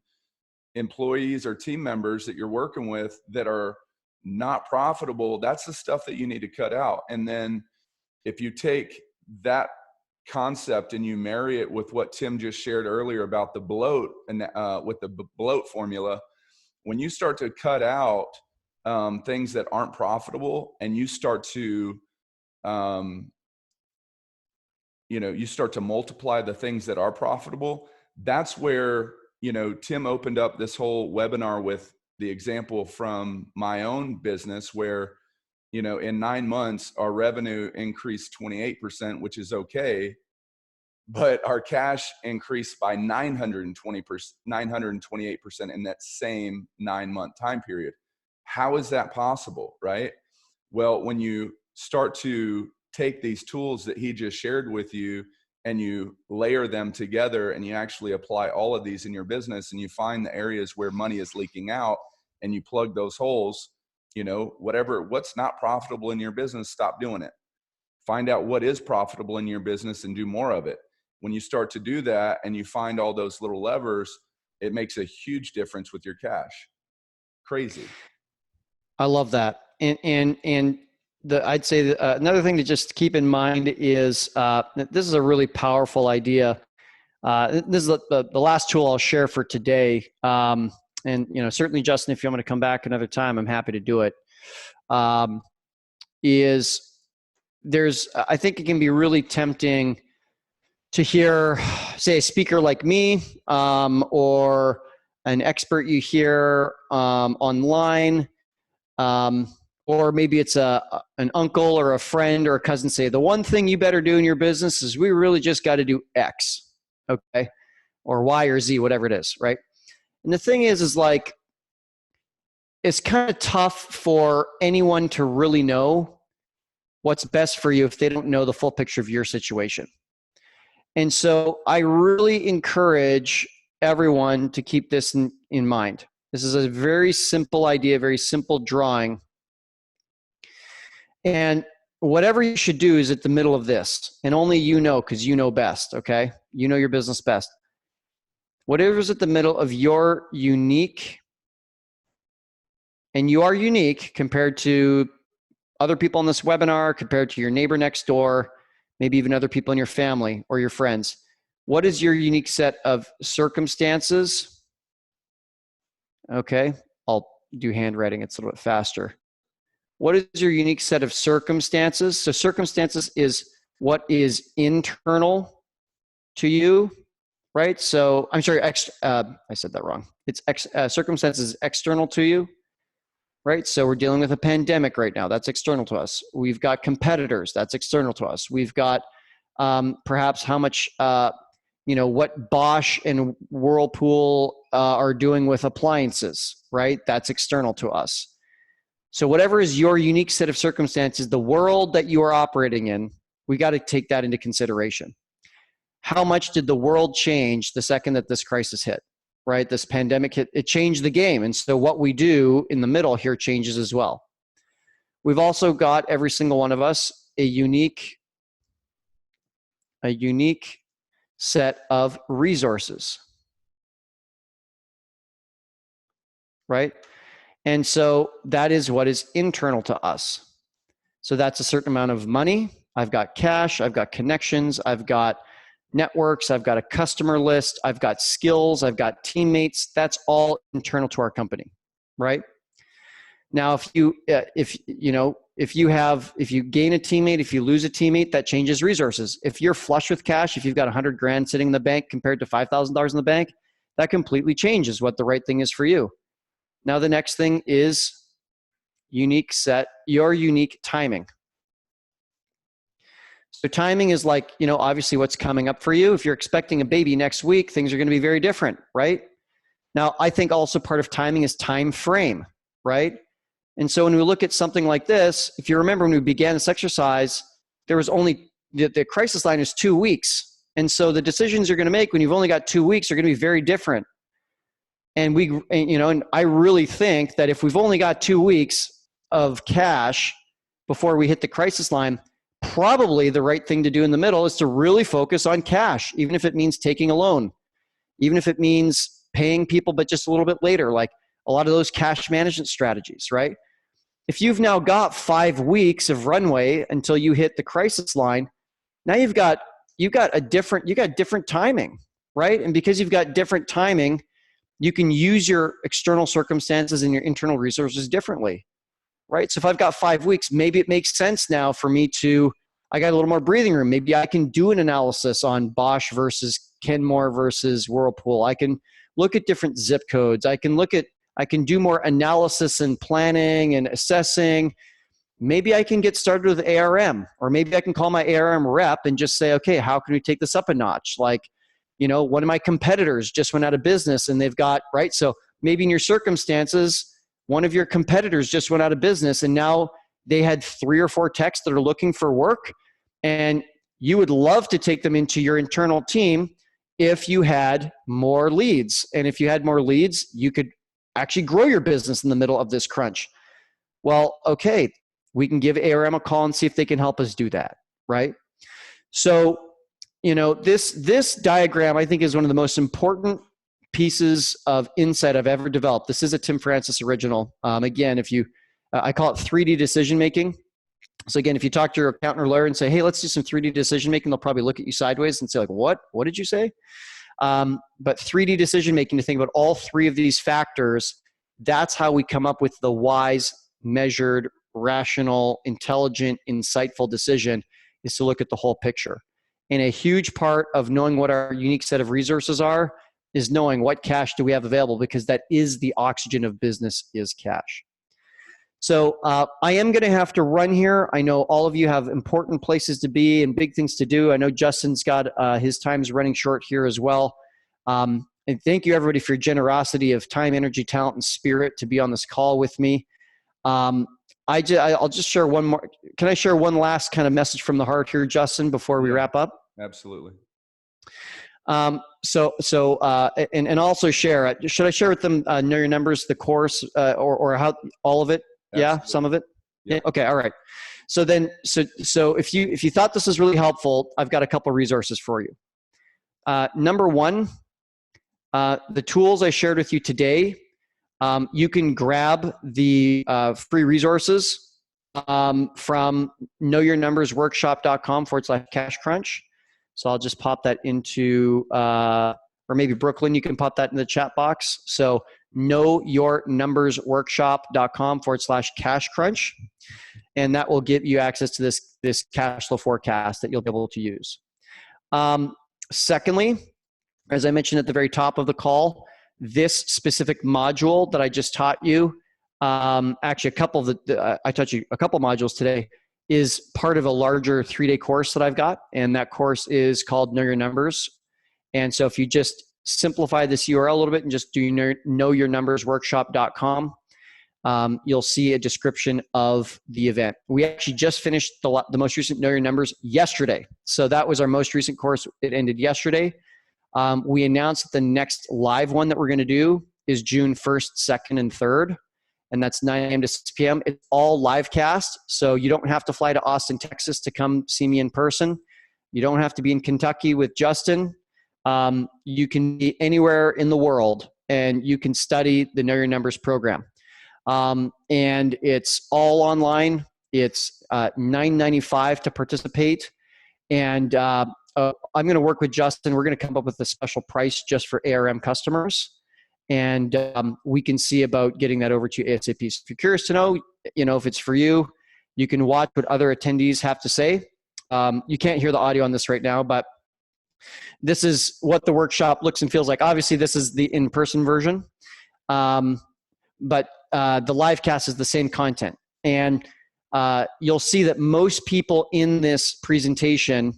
employees or team members that you're working with that are not profitable, that's the stuff that you need to cut out. And then if you take that concept and you marry it with what Tim just shared earlier about the bloat and with the bloat formula, when you start to cut out things that aren't profitable and you start to you start to multiply the things that are profitable, that's where Tim opened up this whole webinar with the example from my own business where in 9 months, our revenue increased 28%, which is okay, but our cash increased by 928% in that same 9-month time period. How is that possible, right? Well, when you start to take these tools that he just shared with you and you layer them together and you actually apply all of these in your business and you find the areas where money is leaking out and you plug those holes, what's not profitable in your business, stop doing it. Find out what is profitable in your business and do more of it. When you start to do that and you find all those little levers, it makes a huge difference with your cash. Crazy. I love that. And I'd say another thing to just keep in mind is this is a really powerful idea. This is the last tool I'll share for today. And certainly, Justin, if you want me to come back another time, I'm happy to do it. I think it can be really tempting to hear, say, a speaker like me or an expert you hear online, or maybe it's an uncle or a friend or a cousin say, the one thing you better do in your business is we really just got to do X, okay, or Y or Z, whatever it is, right? And the thing is like, it's kind of tough for anyone to really know what's best for you if they don't know the full picture of your situation. And so I really encourage everyone to keep this in mind. This is a very simple idea, very simple drawing. And whatever you should do is at the middle of this. And only you know, because you know best, okay? You know your business best. Whatever's at the middle of your unique, and you are unique compared to other people on this webinar, compared to your neighbor next door, maybe even other people in your family or your friends. What is your unique set of circumstances? Okay, I'll do handwriting. It's a little bit faster. What is your unique set of circumstances? So circumstances is what is internal to you, right? So I'm sorry, I said that wrong. It's circumstances external to you, right? So we're dealing with a pandemic right now. That's external to us. We've got competitors. That's external to us. We've got perhaps how much, what Bosch and Whirlpool are doing with appliances, right? That's external to us. So whatever is your unique set of circumstances, the world that you are operating in, We got to take that into consideration. How much did the world change the second that this crisis hit, right? This pandemic hit, it changed the game. And so what we do in the middle here changes as well. We've also got, every single one of us, a unique set of resources, right? And so that is what is internal to us. So that's a certain amount of money. I've got cash, I've got connections, I've got networks, I've got a customer list, I've got skills, I've got teammates. That's all internal to our company, right? Now, if you gain a teammate, if you lose a teammate, that changes resources. If you're flush with cash, if you've got 100 grand sitting in the bank compared to $5,000 in the bank, that completely changes what the right thing is for you. Now, the next thing is your unique timing. So timing is like, obviously what's coming up for you. If you're expecting a baby next week, things are going to be very different, right? Now, I think also part of timing is time frame, right? And so when we look at something like this, if you remember when we began this exercise, there was only, the crisis line is 2 weeks. And so the decisions you're going to make when you've only got 2 weeks are going to be very different. And I really think that if we've only got 2 weeks of cash before we hit the crisis line, probably the right thing to do in the middle is to really focus on cash, even if it means taking a loan, even if it means paying people, but just a little bit later, like a lot of those cash management strategies, right? If you've now got 5 weeks of runway until you hit the crisis line, now you've got different timing, right? And because you've got different timing, you can use your external circumstances and your internal resources differently, right? So if I've got 5 weeks, maybe it makes sense now for me I got a little more breathing room. Maybe I can do an analysis on Bosch versus Kenmore versus Whirlpool. I can look at different zip codes. I can do more analysis and planning and assessing. Maybe I can get started with ARM, or maybe I can call my ARM rep and just say, okay, how can we take this up a notch? Like, one of my competitors just went out of business and they've got, right? So maybe in your circumstances, one of your competitors just went out of business and now they had 3 or 4 techs that are looking for work, and you would love to take them into your internal team if you had more leads. And if you had more leads, you could actually grow your business in the middle of this crunch. Well, okay, we can give ARM a call and see if they can help us do that, right? So, this diagram, I think, is one of the most important pieces of insight I've ever developed. This is a Tim Francis original. Again, I call it 3D decision making. So again, if you talk to your accountant or lawyer and say, hey, let's do some 3D decision making, they'll probably look at you sideways and say, like, what did you say? But 3D decision making, to think about all 3 of these factors, that's how we come up with the wise, measured, rational, intelligent, insightful decision, is to look at the whole picture. And a huge part of knowing what our unique set of resources are is knowing what cash do we have available, because that is the oxygen of business, is cash. So I am going to have to run here. I know all of you have important places to be and big things to do. I know Justin's got his time's running short here as well. And thank you, everybody, for your generosity of time, energy, talent, and spirit to be on this call with me. I'll just share one more. Can I share one last kind of message from the heart here, Justin, before we wrap up? Absolutely. And also share. Should I share with them Know Your Numbers, the course, or how all of it? Absolutely. Yeah, some of it. Yeah. Okay. All right. So if you thought this was really helpful, I've got a couple of resources for you. Number one, the tools I shared with you today. You can grab the free resources from knowyournumbersworkshop.com/cash-crunch. So I'll just pop that into, or maybe Brooklyn, you can pop that in the chat box. So knowyournumbersworkshop.com/cash-crunch. And that will give you access to this cash flow forecast that you'll be able to use. Secondly, as I mentioned at the very top of the call, this specific module that I just taught you, actually I taught you a couple modules today, is part of a larger 3-day course that I've got. And that course is called Know Your Numbers. And so if you just simplify this URL a little bit and just do knowyournumbersworkshop.com, you'll see a description of the event. We actually just finished the most recent Know Your Numbers yesterday. So that was our most recent course. It ended yesterday. We announced that the next live one that we're going to do is June 1st, 2nd, and 3rd. And that's 9 a.m. to 6 p.m. It's all live cast. So you don't have to fly to Austin, Texas to come see me in person. You don't have to be in Kentucky with Justin. You can be anywhere in the world and you can study the Know Your Numbers program. And it's all online. It's $9.95 to participate. And I'm going to work with Justin. We're going to come up with a special price just for ARM customers. And we can see about getting that over to you ASAP. So if you're curious to know, if it's for you, you can watch what other attendees have to say. You can't hear the audio on this right now, but this is what the workshop looks and feels like. Obviously, this is the in-person version, but the live cast is the same content. And you'll see that most people in this presentation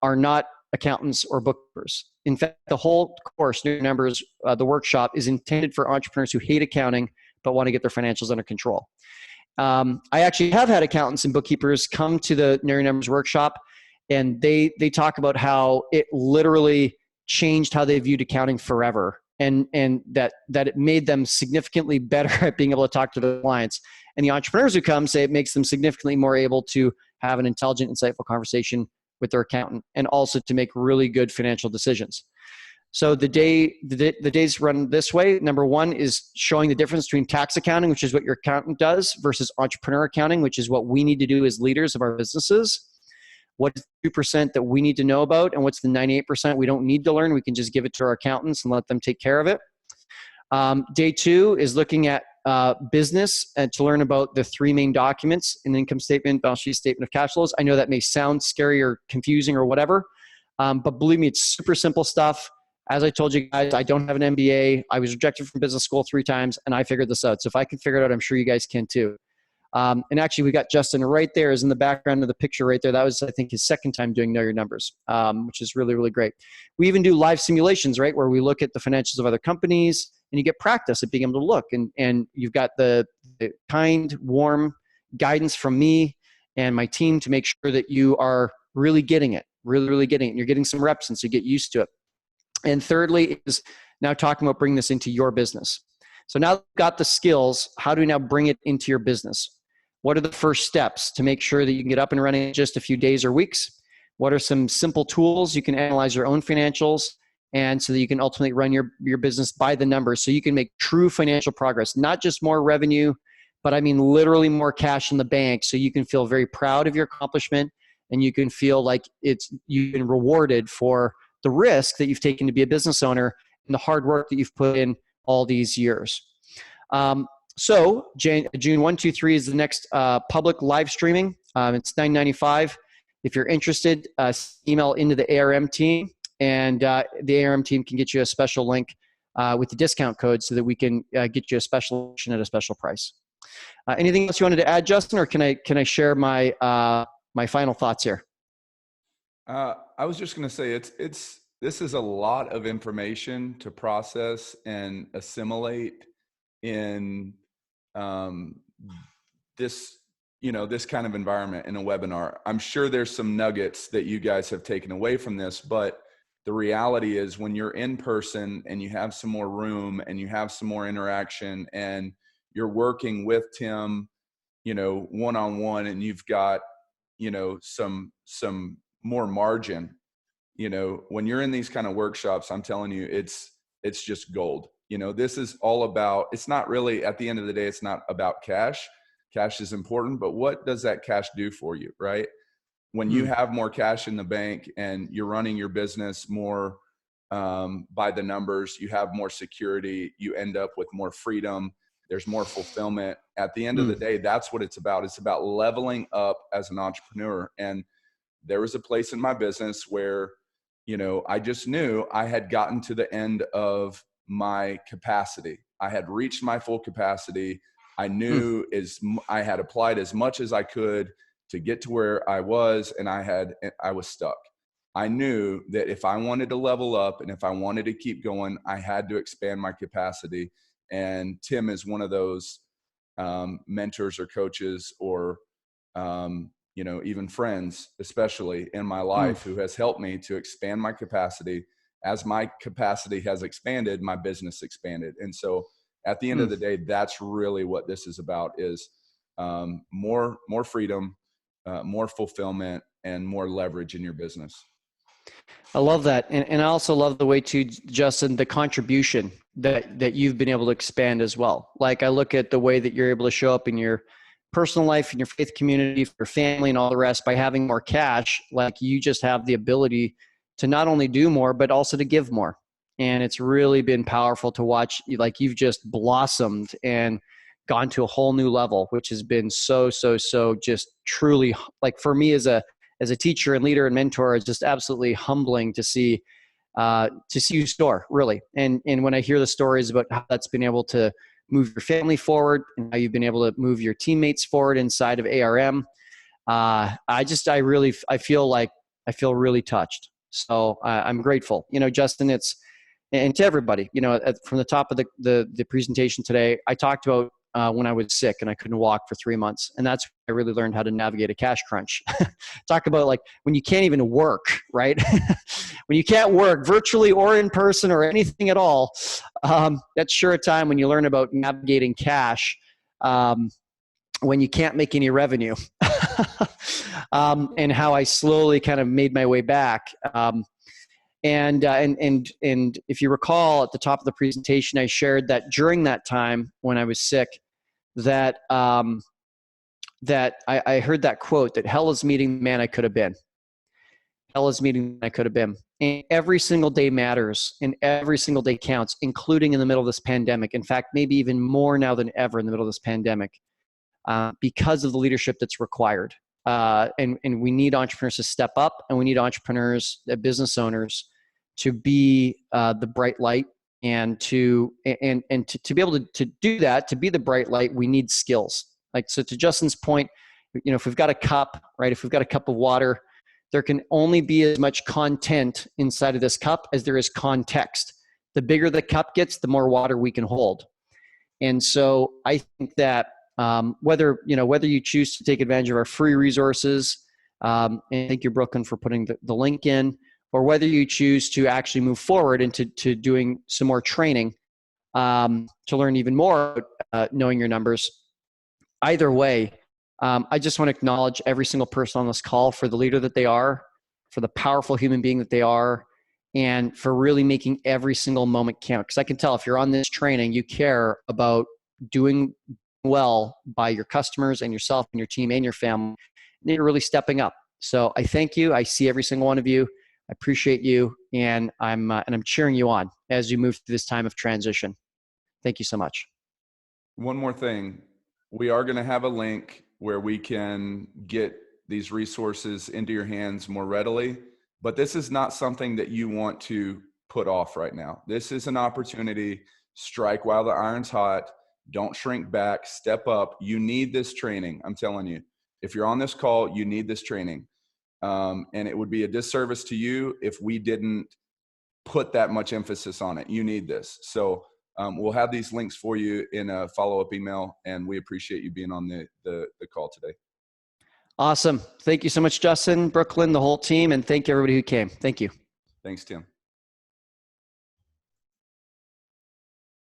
are not accountants or bookkeepers. In fact, the whole course, Know Your Numbers, the workshop, is intended for entrepreneurs who hate accounting but want to get their financials under control. I actually have had accountants and bookkeepers come to the Know Your Numbers workshop, and they talk about how it literally changed how they viewed accounting forever, and that it made them significantly better at being able to talk to their clients. And the entrepreneurs who come say it makes them significantly more able to have an intelligent, insightful conversation with their accountant, and also to make really good financial decisions. So the days run this way. Number one is showing the difference between tax accounting, which is what your accountant does, versus entrepreneur accounting, which is what we need to do as leaders of our businesses. What's the 2% that we need to know about, and what's the 98% we don't need to learn? We can just give it to our accountants and let them take care of it. Day two is looking at business and to learn about the three main documents: an income statement, balance sheet, statement of cash flows. I know that may sound scary or confusing or whatever, but believe me, it's super simple stuff. As I told you guys, I don't have an MBA. I was rejected from business school 3 times, and I figured this out. So if I can figure it out, I'm sure you guys can too. And actually, we got Justin right there, is in the background of the picture right there. That was, I think, his second time doing Know Your Numbers, which is really, really great. We even do live simulations, right, where we look at the financials of other companies, and you get practice at being able to look. And you've got the kind, warm guidance from me and my team to make sure that you are really getting it, really, really getting it. And you're getting some reps, and so you get used to it. And thirdly is now talking about bringing this into your business. So now you've got the skills. How do we now bring it into your business? What are the first steps to make sure that you can get up and running in just a few days or weeks? What are some simple tools you can analyze your own financials, and so that you can ultimately run your business by the numbers, so you can make true financial progress, not just more revenue, but I mean literally more cash in the bank, so you can feel very proud of your accomplishment, and you can feel like you've been rewarded for the risk that you've taken to be a business owner and the hard work that you've put in all these years. So June 1, 2, 3 is the next public live streaming. It's $9.95. If you're interested, email into the ARM team, and the ARM team can get you a special link with the discount code so that we can get you a special option at a special price. Anything else you wanted to add, Justin, or can I share my my final thoughts here? I was just going to say this is a lot of information to process and assimilate in this kind of environment in a webinar. I'm sure there's some nuggets that you guys have taken away from this, but the reality is when you're in person and you have some more room and you have some more interaction and you're working with Tim, one-on-one, and you've got, some more margin, when you're in these kind of workshops, I'm telling you, it's just gold. This is all about, it's not really, at the end of the day, it's not about cash. Cash is important, but what does that cash do for you, right? When you have more cash in the bank and you're running your business more by the numbers, you have more security, you end up with more freedom, there's more fulfillment. At the end of the day, that's what it's about. It's about leveling up as an entrepreneur. And there was a place in my business where, I just knew I had gotten to the end of my capacity. I had reached my full capacity. I knew I had applied as much as I could to get to where I was, and I was stuck. I knew that if I wanted to level up and if I wanted to keep going, I had to expand my capacity. And Tim is one of those mentors or coaches or, even friends, especially in my life, who has helped me to expand my capacity. As my capacity has expanded, my business expanded. And so at the end of the day, that's really what this is about, is more freedom, more fulfillment, and more leverage in your business. I love that. And I also love the way too, Justin, the contribution that you've been able to expand as well. Like I look at the way that you're able to show up in your personal life, in your faith community, for your family and all the rest by having more cash. Like you just have the ability to not only do more, but also to give more. And it's really been powerful to watch, like you've just blossomed and gone to a whole new level, which has been so just truly, like for me as a teacher and leader and mentor, it's just absolutely humbling to see you soar, really. And when I hear the stories about how that's been able to move your family forward and how you've been able to move your teammates forward inside of ARM, I feel really touched. So I'm grateful, Justin, and to everybody, from the top of the presentation today, I talked about when I was sick and I couldn't walk for 3 months. And that's when I really learned how to navigate a cash crunch. Talk about like when you can't even work, right? When you can't work virtually or in person or anything at all, that's sure a time when you learn about navigating cash when you can't make any revenue. And how I slowly kind of made my way back. And if you recall at the top of the presentation, I shared that during that time when I was sick, that I heard that quote that hell is meeting the man I could have been. Hell is meeting the man I could have been. And every single day matters and every single day counts, including in the middle of this pandemic. In fact, maybe even more now than ever in the middle of this pandemic, because of the leadership that's required. And we need entrepreneurs to step up, and we need entrepreneurs, business owners, to be the bright light, and to be able to do that, to be the bright light, we need skills. Like, so to Justin's point, if we've got a cup, right? If we've got a cup of water, there can only be as much content inside of this cup as there is context. The bigger the cup gets, the more water we can hold. And so I think that whether you choose to take advantage of our free resources, and thank you, Brooklyn, for putting the link in, or whether you choose to actually move forward into doing some more training to learn even more, knowing your numbers. Either way, I just want to acknowledge every single person on this call for the leader that they are, for the powerful human being that they are, and for really making every single moment count. Because I can tell if you're on this training, you care about doing well by your customers and yourself and your team and your family, and you're really stepping up. So I thank you. I see every single one of you. I appreciate you, and I'm cheering you on as you move through this time of transition. Thank you so much. One more thing. We are going to have a link where we can get these resources into your hands more readily, but this is not something that you want to put off right now. This is an opportunity. Strike while the iron's hot. Don't shrink back. Step up. You need this training. I'm telling you, if you're on this call, you need this training. And it would be a disservice to you if we didn't put that much emphasis on it. You need this. So we'll have these links for you in a follow-up email, and we appreciate you being on the call today. Awesome. Thank you so much, Justin, Brooklyn, the whole team, and thank you everybody who came. Thank you. Thanks, Tim.